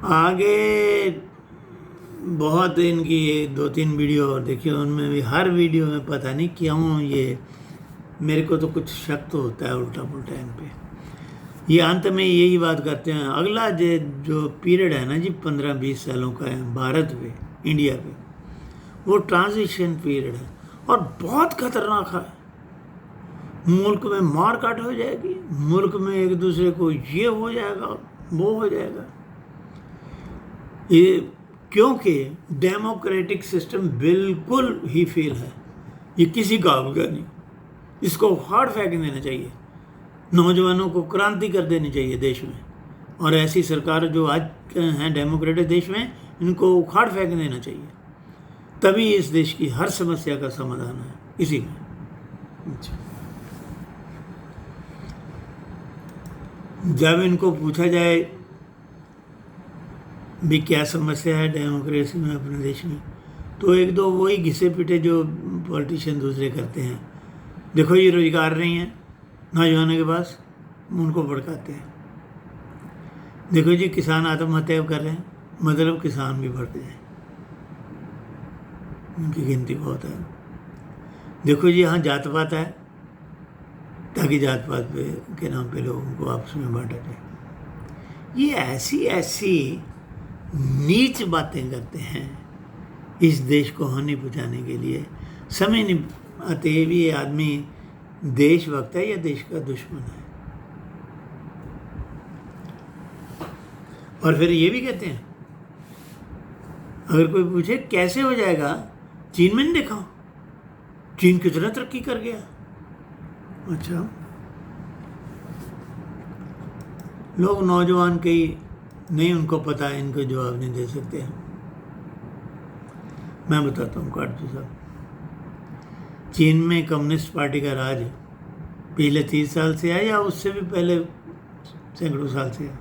आगे बहुत इनकी 2-3 वीडियो और देखिए, उनमें भी हर वीडियो में पता नहीं क्यों ये मेरे को तो कुछ शक तो होता है उल्टा पुल्टा इन पे। ये अंत में यही बात करते हैं, अगला जो पीरियड है ना जी 15-20 सालों का है भारत पे, इंडिया पे, वो ट्रांजिशन पीरियड है और बहुत खतरनाक है। मुल्क में मार काट हो जाएगी, मुल्क में एक दूसरे को ये हो जाएगा, वो हो जाएगा। ये क्योंकि डेमोक्रेटिक सिस्टम बिल्कुल ही फेल है, ये किसी काम का नहीं। इसको उखाड़ फेंक देना चाहिए, नौजवानों को क्रांति कर देनी चाहिए देश में। और ऐसी सरकार जो आज हैं डेमोक्रेटिक देश में, इनको उखाड़ फेंक देना चाहिए, तभी इस देश की हर समस्या का समाधान है इसी में। जब इनको पूछा जाए भी क्या समस्या है डेमोक्रेसी में अपने देश में, तो एक दो वही घिसे पिटे जो पॉलिटिशियन दूसरे करते हैं। देखो ये रोजगार नहीं है नौजवानों के पास, उनको भड़काते हैं। देखो जी किसान आत्महत्या कर रहे हैं, मतलब किसान भी बढ़ते हैं, उनकी गिनती बहुत है। देखो जी यहाँ जात पात है, ताकि जात पात पे के नाम पे लोगों को आपस में बांटा जाए। ये ऐसी ऐसी नीच बातें करते हैं इस देश को हानि पहुँचाने के लिए। समझ नहीं आते भी ये आदमी देशभक्त है या देश का दुश्मन है। और फिर ये भी कहते हैं, अगर कोई पूछे कैसे हो जाएगा, चीन में नहीं देखा, चीन कितना तरक्की कर गया। अच्छा, लोग नौजवान कई नहीं, उनको पता है, इनको जवाब नहीं दे सकते हैं। मैं बताता हूँ काटू साहब, चीन में कम्युनिस्ट पार्टी का राज पिछले 30 साल से है या उससे भी पहले सैकड़ों साल से है।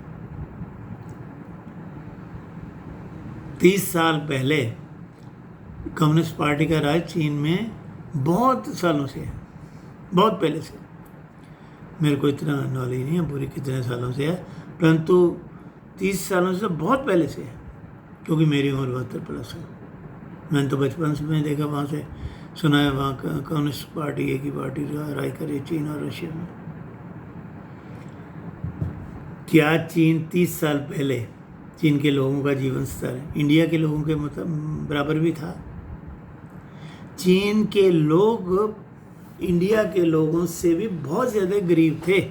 30 साल पहले कम्युनिस्ट पार्टी का राज चीन में बहुत सालों से है, बहुत पहले से। मेरे को इतना नॉलेज नहीं है पूरी कितने सालों से है, परंतु 30 सालों से बहुत पहले से है, क्योंकि मेरी उम्र 72+ है। मैंने तो बचपन से मैं देखा, वहाँ से सुना है, वहाँ कम्युनिस्ट पार्टी एक ही पार्टी राज करे चीन और रशिया में। क्या चीन 30 साल पहले चीन के लोगों का जीवन स्तर इंडिया के लोगों के बराबर भी था? चीन के लोग इंडिया के लोगों से भी बहुत ज़्यादा गरीब थे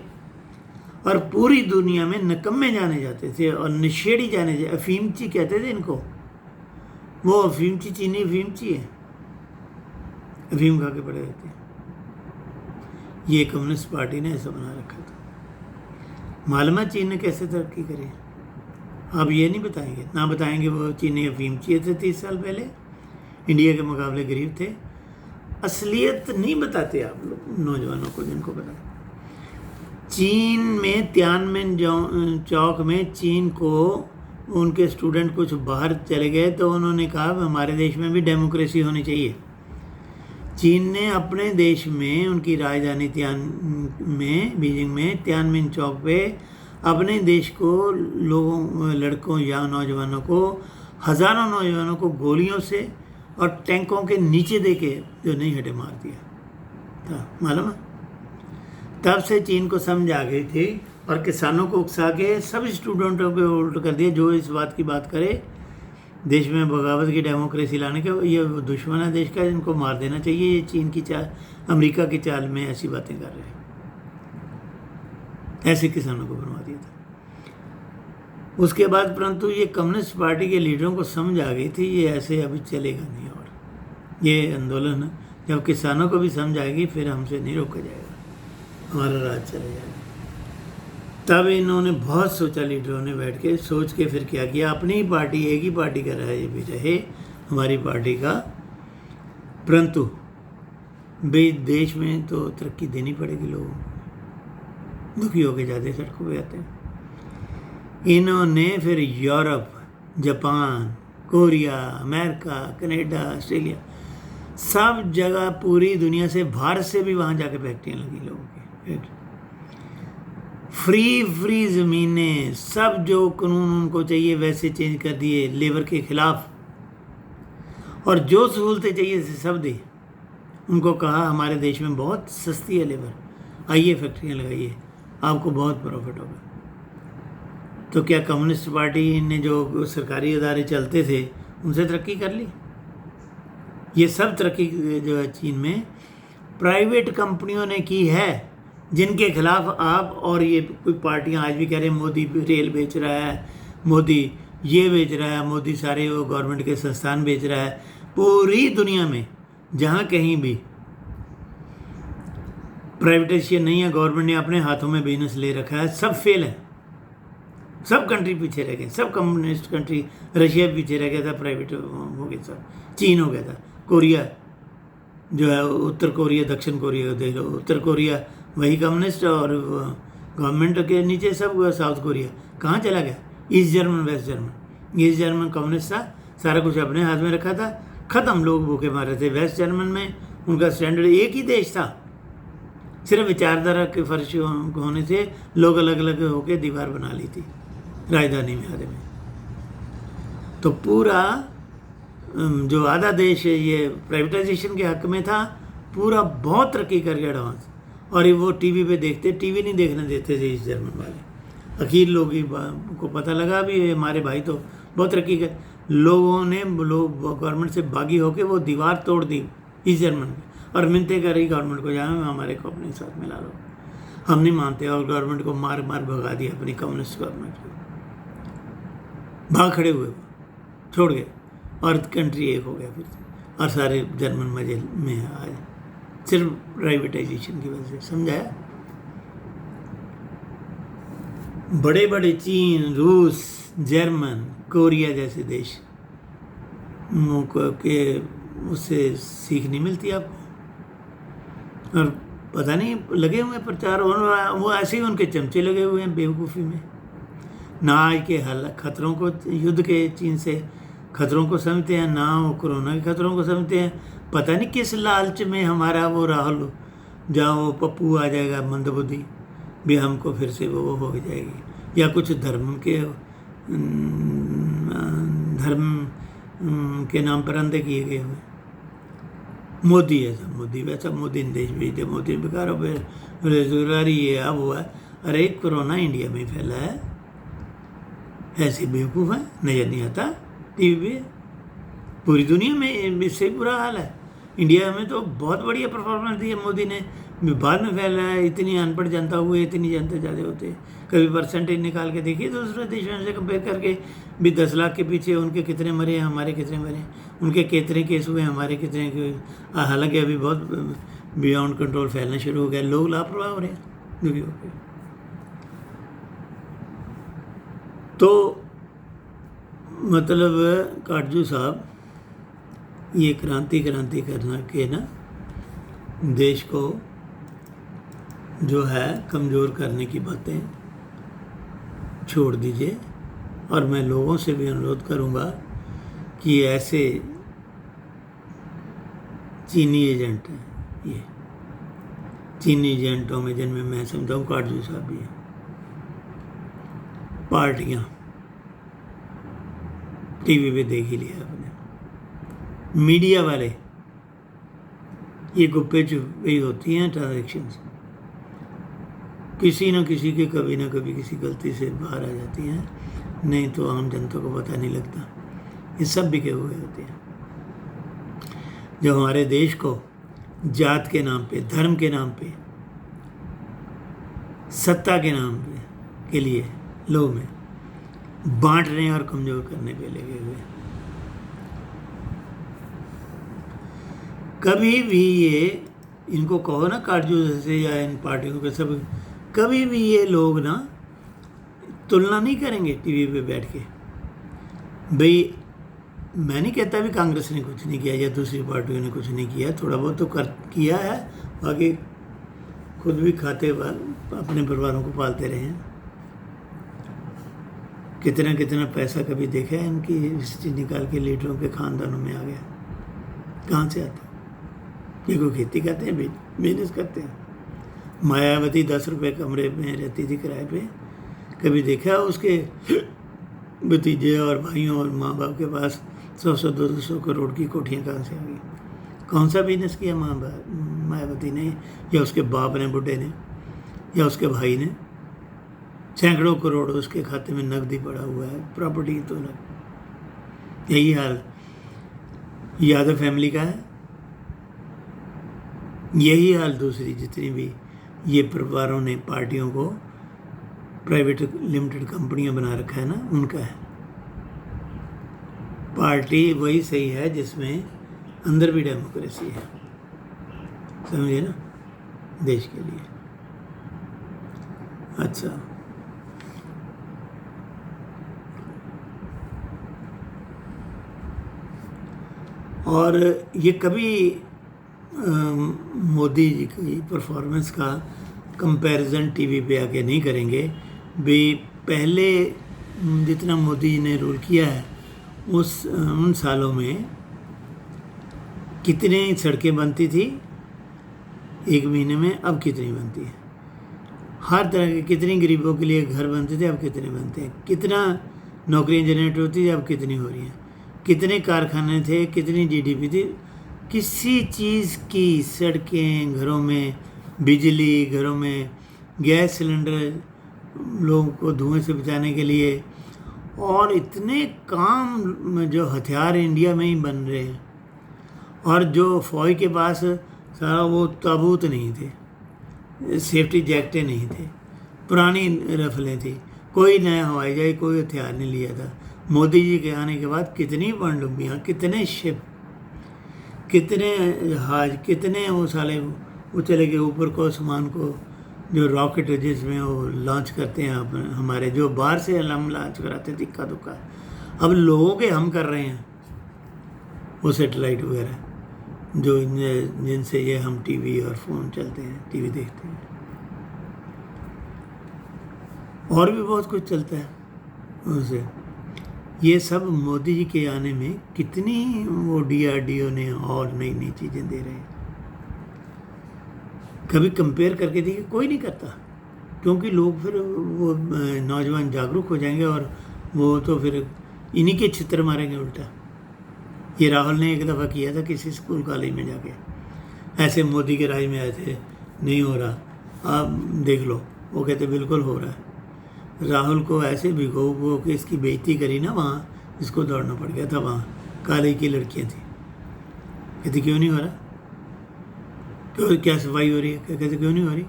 और पूरी दुनिया में नकम्मे जाने जाते थे और नशेड़ी जाने जाते। अफीमची कहते थे इनको, वो अफीमची चीनी अफीमची है, अफीम खा के पड़े रहते हैं। ये कम्युनिस्ट पार्टी ने ऐसा बना रखा था। मालूम है चीन ने कैसे तरक्की करी? आप ये नहीं बताएंगे, ना बताएंगे वो चीनी अफीमची थे 30 साल पहले, इंडिया के मुकाबले गरीब थे। असलियत नहीं बताते आप लोग नौजवानों को, जिनको पता। चीन में तियानमेन चौक में चीन को उनके स्टूडेंट कुछ बाहर चले गए तो उन्होंने कहा हमारे देश में भी डेमोक्रेसी होनी चाहिए। चीन ने अपने देश में उनकी राजधानी बीजिंग में तियानमेन चौक पे अपने देश को लोगों, लड़कों या नौजवानों को, हज़ारों नौजवानों को गोलियों से और टैंकों के नीचे देके जो नहीं हटे मार दिया था, मालूम है? तब से चीन को समझ आ गई थी और किसानों को उकसा के सब स्टूडेंटों को उल्ट कर दिया जो इस बात की बात करे देश में बगावत की डेमोक्रेसी लाने के, ये दुश्मन है देश का, इनको मार देना चाहिए। ये चीन की चाल, अमेरिका की चाल में ऐसी बातें कर रहे हैं, ऐसे किसानों को बनवा दिया था। उसके बाद परंतु ये कम्युनिस्ट पार्टी के लीडरों को समझ आ गई थी ये ऐसे अभी चलेगा नहीं, और ये आंदोलन जब किसानों को भी समझ आएगी फिर हमसे नहीं रोका जाएगा, हमारा राज चला जाएगा। तब इन्होंने बहुत सोचा, लीडरों ने बैठ के सोच के फिर क्या किया, अपनी ही पार्टी, एक ही पार्टी का रहे भी रहे हमारी पार्टी का, परंतु भाई देश में तो तरक्की देनी पड़ेगी, लोगों को दुखी होके जाते सड़कों पे आते हैं। इन्होंने फिर Europe, Japan, Korea, America, Canada, Australia, सब जगह पूरी दुनिया से, भारत से भी वहाँ जाके फैक्ट्रियाँ लगी लोगों की, फ्री ज़मीनें, सब जो कानून उनको चाहिए वैसे चेंज कर दिए लेबर के ख़िलाफ़, और जो सहूलतें चाहिए सब दी। उनको कहा हमारे देश में बहुत सस्ती है लेबर, आइए फैक्ट्रियाँ लगाइए, आपको बहुत प्रॉफिट होगा। तो क्या कम्युनिस्ट पार्टी ने जो सरकारी इदारे चलते थे उनसे तरक्की कर ली? ये सब तरक्की जो है चीन में प्राइवेट कंपनियों ने की है, जिनके खिलाफ आप और ये कोई पार्टियां आज भी कह रहे हैं मोदी रेल बेच रहा है, मोदी ये बेच रहा है, मोदी सारे वो गवर्नमेंट के संस्थान बेच रहा है। पूरी दुनिया में जहाँ कहीं भी प्राइवेटाइजेशन नहीं है, गवर्नमेंट ने अपने हाथों में बिजनेस ले रखा है, सब फेल है। सब कंट्री पीछे रह गए, सब कम्युनिस्ट कंट्री, रशिया पीछे रह गया था, प्राइवेट हो गया सब, चीन हो गया था, कोरिया जो है, उत्तर कोरिया दक्षिण कोरिया देख लो, उत्तर कोरिया वही कम्युनिस्ट और गवर्नमेंट के नीचे सब, साउथ कोरिया कहाँ चला गया, East German West German. East German communist था, सारा कुछ अपने हाथ में रखा था, ख़त्म, लोग भूखे मार रहे थे। वेस्ट जर्मन में उनका स्टैंडर्ड एक ही देश था, सिर्फ विचारधारा के फर्श होने से लोग अलग अलग होकर दीवार बना ली थी राजधानी में आधे में। तो पूरा जो आधा देश ये प्राइवेटाइजेशन के हक में था, पूरा बहुत तरक्की कर गया एडवांस। और ये वो टीवी पे देखते, टीवी नहीं देखने देते थे इस जर्मन वाले। अखीर लोग को पता लगा भी हमारे भाई तो बहुत तरक्की कर, लोगों ने गवर्नमेंट से बागी होके वो दीवार तोड़ दी इस जर्मन में, और मिन्नतें कर रही गवर्नमेंट को, जाए हमारे को अपने साथ मिला लो, हम नहीं मानते। और गवर्नमेंट को मार मार भगा दिया, अपनी कम्युनिस्ट गवर्नमेंट को भाग खड़े हुए, छोड़ गए, और कंट्री एक हो गया फिर से, और सारे जर्मन मजे में आए, सिर्फ प्राइवेटाइजेशन की वजह से। समझाया? बड़े बड़े चीन, रूस, जर्मन, कोरिया जैसे देश के उससे सीख नहीं मिलती आपको, और पता नहीं लगे हुए प्रचार, और वो ऐसे ही उनके चमचे लगे हुए हैं बेवकूफ़ी में। ना आज के खतरों को, युद्ध के चीन से खतरों को समझते हैं, ना वो कोरोना के खतरों को समझते हैं। पता नहीं किस लालच में हमारा वो राहुल, जहाँ वो पप्पू आ जाएगा मंदबुद्धि, भी हमको फिर से वो हो जाएगी, या कुछ धर्म के नाम पर अंधे किए गए हुए। मोदी ऐसा, मोदी वैसा, मोदी ने देश भेज दिया, मोदी बेकार हो गए, बेरोजगारी ये अब हुआ। अरे कोरोना इंडिया में फैला है, ऐसे बेवकूफ़ है, नजर नहीं आता टीवी पे। पूरी दुनिया में इससे बुरा हाल है। इंडिया में तो बहुत बढ़िया परफॉर्मेंस दी है मोदी ने, बाद में फैला है। इतनी अनपढ़ जनता हुई, इतनी जनता ज़्यादा होते, कभी परसेंटेज निकाल के देखिए दूसरे देशों से कंपेयर करके भी, 10 लाख के पीछे उनके कितने मरे हैं, हमारे कितने मरे हैं, उनके कितने केस हुए, हमारे कितने। हालांकि अभी बहुत बियॉन्ड कंट्रोल फैलना शुरू हो गया, लोग लापरवाह हो रहे हैं दुखी होकर। तो मतलब काटजू साहब ये क्रांति करना के ना देश को जो है कमज़ोर करने की बातें छोड़ दीजिए। और मैं लोगों से भी अनुरोध करूंगा कि ऐसे चीनी एजेंट हैं, ये चीनी एजेंटों में जिनमें मैं समझता हूँ काटजू साहब भी हैं, पार्टियाँ टीवी पे देख ही लिया आपने, मीडिया वाले, ये गुप्पे चुप्पे होती हैं ट्रांजैक्शंस, किसी न किसी के कभी ना कभी किसी गलती से बाहर आ जाती हैं, नहीं तो आम जनता को पता नहीं लगता। ये सब बिके हुए होते हैं जो हमारे देश को जात के नाम पे, धर्म के नाम पे, सत्ता के नाम पे के लिए लोग में बांटने और कमजोर करने पे लगे हुए। कभी भी ये इनको कहो ना काटजू जैसे, या इन पार्टियों के सब, कभी भी ये लोग ना तुलना नहीं करेंगे टीवी पे बैठ के। भाई मैं नहीं कहता भी कांग्रेस ने कुछ नहीं किया या दूसरी पार्टियों ने कुछ नहीं किया, थोड़ा बहुत तो किया है, बाकी खुद भी खाते अपने परिवारों को पालते रहे हैं। कितना कितना पैसा कभी देखा है इनकी हिस्ट्री निकाल के लीडरों के खानदानों में आ गया, कहाँ से आता? ये कोई खेती करते हैं, बिजनेस करते हैं। मायावती 10 रुपये कमरे में रहती थी किराए पे, कभी देखा उसके भतीजे और भाइयों और माँ बाप के पास 100-100 200 करोड़ की कोठियाँ कहाँ से आ गई? कौन सा बिजनेस किया मायावती ने, या उसके बाप ने, बुढ़े ने, या उसके भाई ने? सैकड़ों करोड़ उसके खाते में नकदी पड़ा हुआ है, प्रॉपर्टी तो अलग। यही हाल यादव फैमिली का है। यही हाल दूसरी जितनी भी ये परिवारों ने पार्टियों को प्राइवेट लिमिटेड कंपनियां बना रखा है ना, उनका है। पार्टी वही सही है जिसमें अंदर भी डेमोक्रेसी है, समझे ना, देश के लिए। अच्छा, और ये कभी मोदी जी की परफॉर्मेंस का कंपैरिजन टीवी पे आके नहीं करेंगे भी। पहले जितना मोदी जी ने रूल किया है उन सालों में कितनी सड़कें बनती थी एक महीने में, अब कितनी बनती है। हर तरह के कितनी गरीबों के लिए घर बनते थे, अब कितने बनते हैं। कितना नौकरियां जनरेट होती थी, अब कितनी हो रही हैं। कितने कारखाने थे, कितनी जीडीपी थी। किसी चीज़ की, सड़कें, घरों में बिजली, घरों में गैस सिलेंडर, लोगों को धुएं से बचाने के लिए, और इतने काम जो हथियार इंडिया में ही बन रहे हैं। और जो फौज के पास सारा वो ताबूत नहीं थे, सेफ्टी जैकेटें नहीं थे, पुरानी रफलें थी, कोई नया हवाई जहाज, कोई हथियार नहीं लिया था। मोदी जी के आने के बाद कितनी पनडुब्बियाँ, कितने शिप, कितने जहाज, कितने वो साले वो चले गए ऊपर को, आसमान को, जो रॉकेट है जिसमें वो लॉन्च करते हैं हमारे, जो बाहर से हम लॉन्च कराते हैं इक्का दुक्का, अब लोगों के हम कर रहे हैं वो सेटेलाइट वगैरह, जो जिनसे ये हम टीवी और फ़ोन चलते हैं, टीवी देखते हैं, और भी बहुत कुछ चलता है उनसे। ये सब मोदी जी के आने में कितनी वो DRDO ने और नई नई चीज़ें दे रहे हैं। कभी कंपेयर करके देखिए, कोई नहीं करता, क्योंकि लोग फिर वो नौजवान जागरूक हो जाएंगे और वो तो फिर इन्हीं के छित्र मारेंगे उल्टा। ये राहुल ने एक दफ़ा किया था किसी स्कूल कॉलेज में जाके, ऐसे मोदी के राज में आए थे, नहीं हो रहा, आप देख लो, वो कहते बिल्कुल हो रहा है। राहुल को ऐसे भिगो वो कि इसकी बेइज्जती करी ना वहाँ, इसको दौड़ना पड़ गया था। वहाँ कॉलेज की लड़कियाँ थी, कहती क्यों नहीं हो रहा, क्यों, क्या सफाई हो रही है, कहते क्यों नहीं हो रही,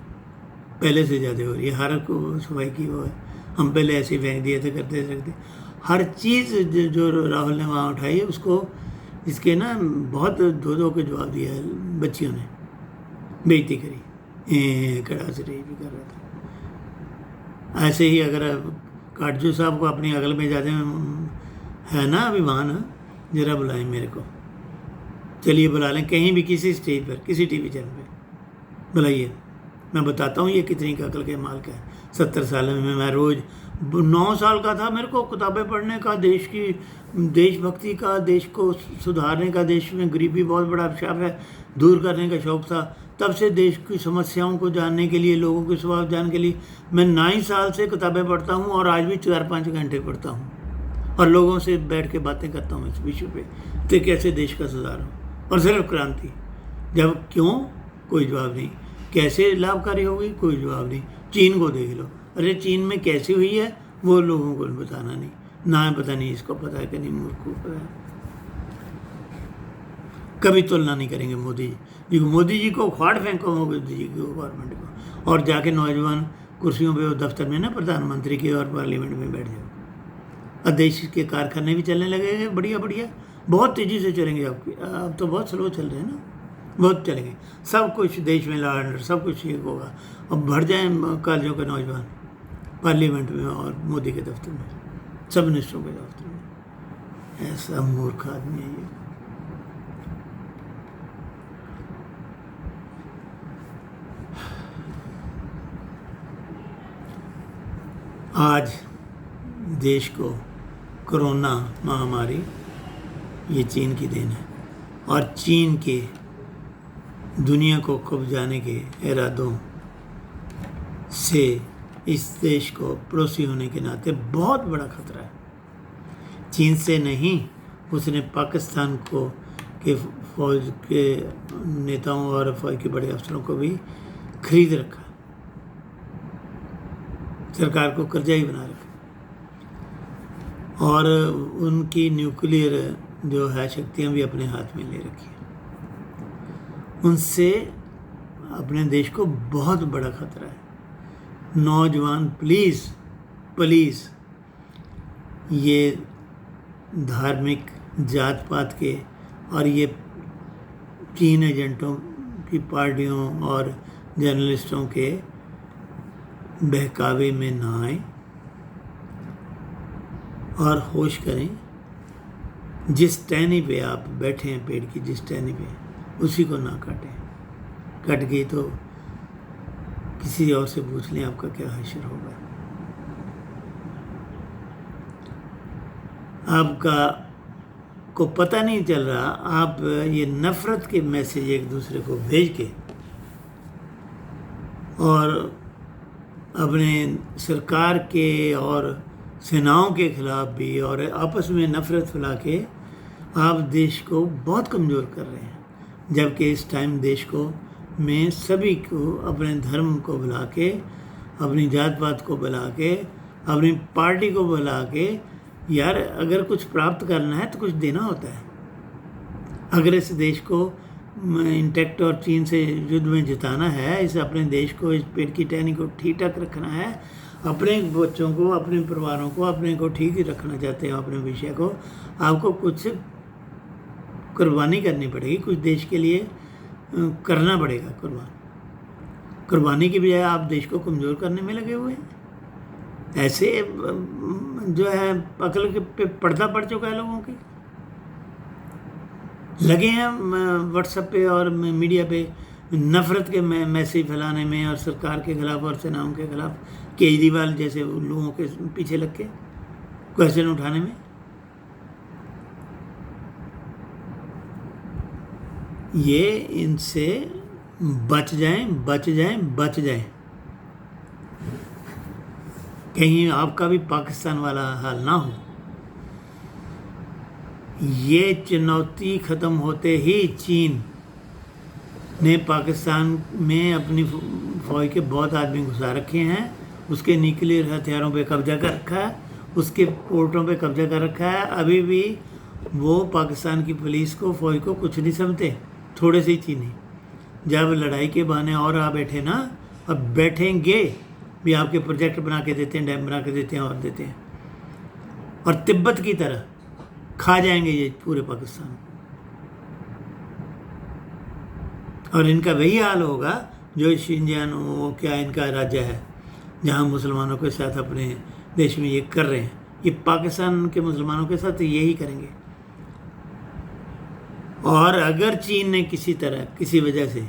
पहले से ज़्यादा हो रही है। हर को सफाई की वो है, हम पहले ऐसे ही फेंक दिए थे, करते रखते। हर चीज़ जो राहुल ने वहाँ उठाई है उसको, इसके ना बहुत दो के जवाब दिया है बच्चियों ने, बेइज्जती करी, कड़ा से रही भी कर रहा था। ऐसे ही अगर काटजू साहब को अपनी अगल में जाते है ना अभिमान, जरा बुलाएं मेरे को, चलिए बुला लें कहीं भी, किसी स्टेज पर, किसी टीवी चैनल पे बुलाइए, मैं बताता हूँ ये कितनी अकल के माल का है। 70 साल में मैं रोज़ 9 साल का था, मेरे को किताबें पढ़ने का, देश की देशभक्ति का, देश को सुधारने का, देश में गरीबी बहुत बड़ा अभिशाप है, दूर करने का शौक़ था। तब से देश की समस्याओं को जानने के लिए, लोगों के स्वभाव जानने के लिए मैं 9 साल से किताबें पढ़ता हूँ, और आज भी 4-5 घंटे पढ़ता हूँ, और लोगों से बैठ के बातें करता हूँ इस विषय पे, तो कैसे देश का सुधार हो, और सिर्फ क्रांति। जब क्यों, कोई जवाब नहीं। कैसे लाभकारी होगी, कोई जवाब नहीं। चीन को देख लो, अरे चीन में कैसे हुई है वो लोगों को बताना नहीं, ना पता नहीं इसको पता है कि नहीं, मूर्ख को पता है। कभी तुलना नहीं करेंगे मोदी जी। मोदी जी को फाड़ फेंको, मोदी जी को, गवर्नमेंट को, और जाके नौजवान कुर्सियों पे, दफ्तर में ना प्रधानमंत्री के और पार्लियामेंट में बैठ जाओ। अब देश के कारखाने भी चलने लगेंगे, बढ़िया बढ़िया, बहुत तेज़ी से चलेंगे। अब तो बहुत स्लो चल रहे हैं ना, बहुत चलेंगे। सब कुछ देश में, लॉ एंड ऑर्डर सब कुछ ठीक होगा। अब भर जाए कॉलेजों के नौजवान पार्लियामेंट में और मोदी के दफ्तर में, सब मिनिस्टरों के दफ्तर में। ऐसा मूर्ख आदमी है ये। आज देश को कोरोना महामारी, ये चीन की देन है, और चीन के दुनिया को कब्जाने के इरादों से इस देश को पड़ोसी होने के नाते बहुत बड़ा खतरा है। चीन से नहीं, उसने पाकिस्तान को के फौज के नेताओं और फौज के बड़े अफसरों को भी खरीद रखा, सरकार को कर्जा ही बना रखा, और उनकी न्यूक्लियर जो है शक्तियाँ भी अपने हाथ में ले रखी हैं। उनसे अपने देश को बहुत बड़ा खतरा है। नौजवान प्लीज़ प्लीज़ ये धार्मिक जात पात के और ये चीन एजेंटों की पार्टियों और जर्नलिस्टों के बहकावे में ना आए और होश करें। जिस टहनी पे आप बैठे हैं, पेड़ की जिस टहनी पे, उसी को ना काटें। कट गई तो किसी और से पूछ लें आपका क्या हश्र होगा। आपका को पता नहीं चल रहा, आप ये नफ़रत के मैसेज एक दूसरे को भेज के और अपने सरकार के और सेनाओं के खिलाफ भी और आपस में नफ़रत फैला के आप देश को बहुत कमज़ोर कर रहे हैं। जबकि इस टाइम देश को में सभी को अपने धर्म को बुला के, अपनी जात पात को बुला के, अपनी पार्टी को बुला के, यार अगर कुछ प्राप्त करना है तो कुछ देना होता है। अगर इस देश को इंटैक्ट और चीन से युद्ध में जिताना है, इस अपने देश को, इस पेड़ की टहनी को ठीक ठाक रखना है, अपने बच्चों को, अपने परिवारों को, अपने को ठीक ही रखना चाहते हैं, अपने विषय को, आपको कुछ कुर्बानी करनी पड़ेगी, कुछ देश के लिए करना पड़ेगा। कुर्बानी की बजाय आप देश को कमज़ोर करने में लगे हुए हैं। ऐसे जो है अकल के पे पर्दा पड़ चुका है लोगों के, लगे हैं व्हाट्सएप पे और मीडिया पे नफ़रत के मैसेज फैलाने में और सरकार के खिलाफ और सेनाओं के खिलाफ, केजरीवाल जैसे लोगों के पीछे लग के क्वेश्चन उठाने में। ये इनसे बच जाएं, बच जाएं, बच जाएं। कहीं आपका भी पाकिस्तान वाला हाल ना हो। ये चुनौती ख़त्म होते ही चीन ने पाकिस्तान में अपनी फ़ौज के बहुत आदमी घुसा रखे हैं, उसके न्यूक्लियर हथियारों पे कब्जा कर रखा है, उसके पोर्टों पे कब्जा कर रखा है। अभी भी वो पाकिस्तान की पुलिस को, फ़ौज को कुछ नहीं समझते, थोड़े से ही चीनी। जब लड़ाई के बहाने और आ बैठे ना, अब बैठेंगे भी, आपके प्रोजेक्ट बना के देते हैं, डैम बना के देते हैं और देते हैं, और तिब्बत की तरह खा जाएंगे ये पूरे पाकिस्तान। और इनका वही हाल होगा जो शिंजियान, वो क्या इनका राज्य है जहाँ मुसलमानों के साथ अपने देश में ये कर रहे हैं, ये पाकिस्तान के मुसलमानों के साथ यही करेंगे। और अगर चीन ने किसी तरह, किसी वजह से,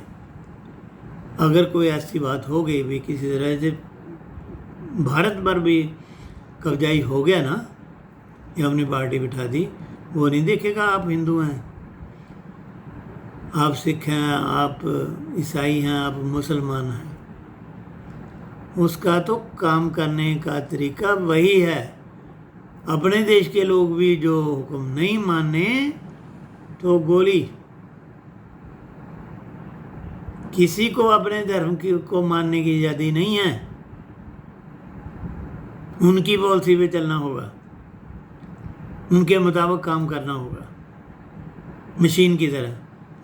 अगर कोई ऐसी बात हो गई भी, किसी तरह से भारत पर भी कब्जाई हो गया ना, या अपनी पार्टी बिठा दी, वो नहीं देखेगा आप हिंदू हैं, आप सिख हैं, आप ईसाई हैं, आप मुसलमान हैं। उसका तो काम करने का तरीका वही है। अपने देश के लोग भी जो हुक्म नहीं माने तो गोली। किसी को अपने धर्म को मानने की आज़ादी नहीं है, उनकी पॉलिसी पे चलना होगा, उनके मुताबिक काम करना होगा, मशीन की तरह।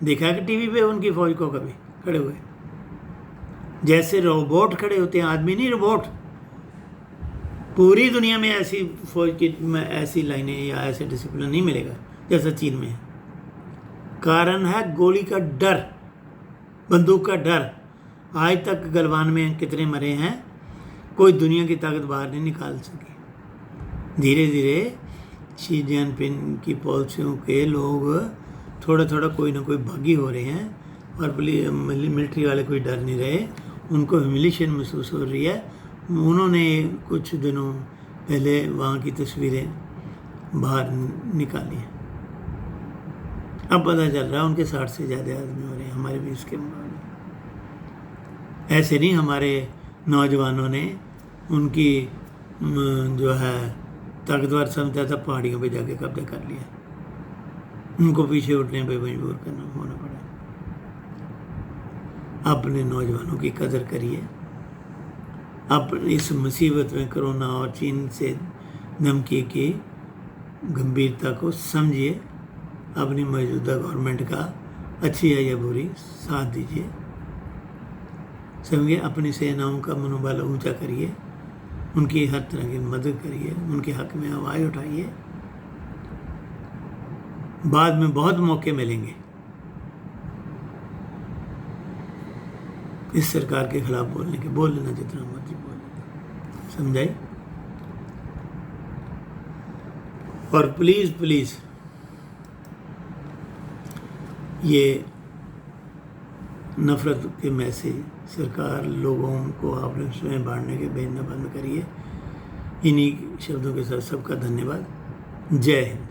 देखा कि टीवी पे उनकी फ़ौज को कभी खड़े हुए, जैसे रोबोट खड़े होते हैं, आदमी नहीं रोबोट। पूरी दुनिया में ऐसी फ़ौज की ऐसी लाइनें या ऐसे डिसिप्लिन नहीं मिलेगा जैसा चीन में है। कारण है गोली का डर, बंदूक का डर। आज तक गलवान में कितने मरे हैं, कोई दुनिया की ताकत बाहर नहीं निकाल सकी। धीरे धीरे शी जिनपिंग की पॉलिसियों के लोग थोड़ा थोड़ा कोई ना कोई भागी हो रहे हैं, और मिलिट्री वाले कोई डर नहीं रहे, उनको ह्यूमिलिएशन महसूस हो रही है। उन्होंने कुछ दिनों पहले वहाँ की तस्वीरें बाहर निकाली हैं, अब पता चल रहा है उनके 60 से ज़्यादा आदमी हो रहे हैं हमारे भी इसके मुकाबले। ऐसे नहीं हमारे नौजवानों ने उनकी जो है ताकतवर समझा था, पहाड़ियों पे जाके कब्जा कर लिया, उनको पीछे उठने पे मजबूर होना पड़ा। अपने नौजवानों की कदर करिए, अब इस मुसीबत में कोरोना और चीन से धमकी की गंभीरता को समझिए अपनी मौजूदा गवर्नमेंट का अच्छी है या बुरी साथ दीजिए। समझिए, अपनी सेनाओं का मनोबल ऊंचा करिए, उनकी हर तरह की मदद करिए, उनके हक में आवाज़ उठाइए। बाद में बहुत मौके मिलेंगे इस सरकार के खिलाफ बोलने के, बोल लेना जितना मर्जी बोल लेना, समझाई। और प्लीज़ ये नफ़रत के मैसेज सरकार लोगों को आपने स्वयं बांटने के भेजना बंद करिए। इन्हीं शब्दों के साथ सबका धन्यवाद। जय हिंद।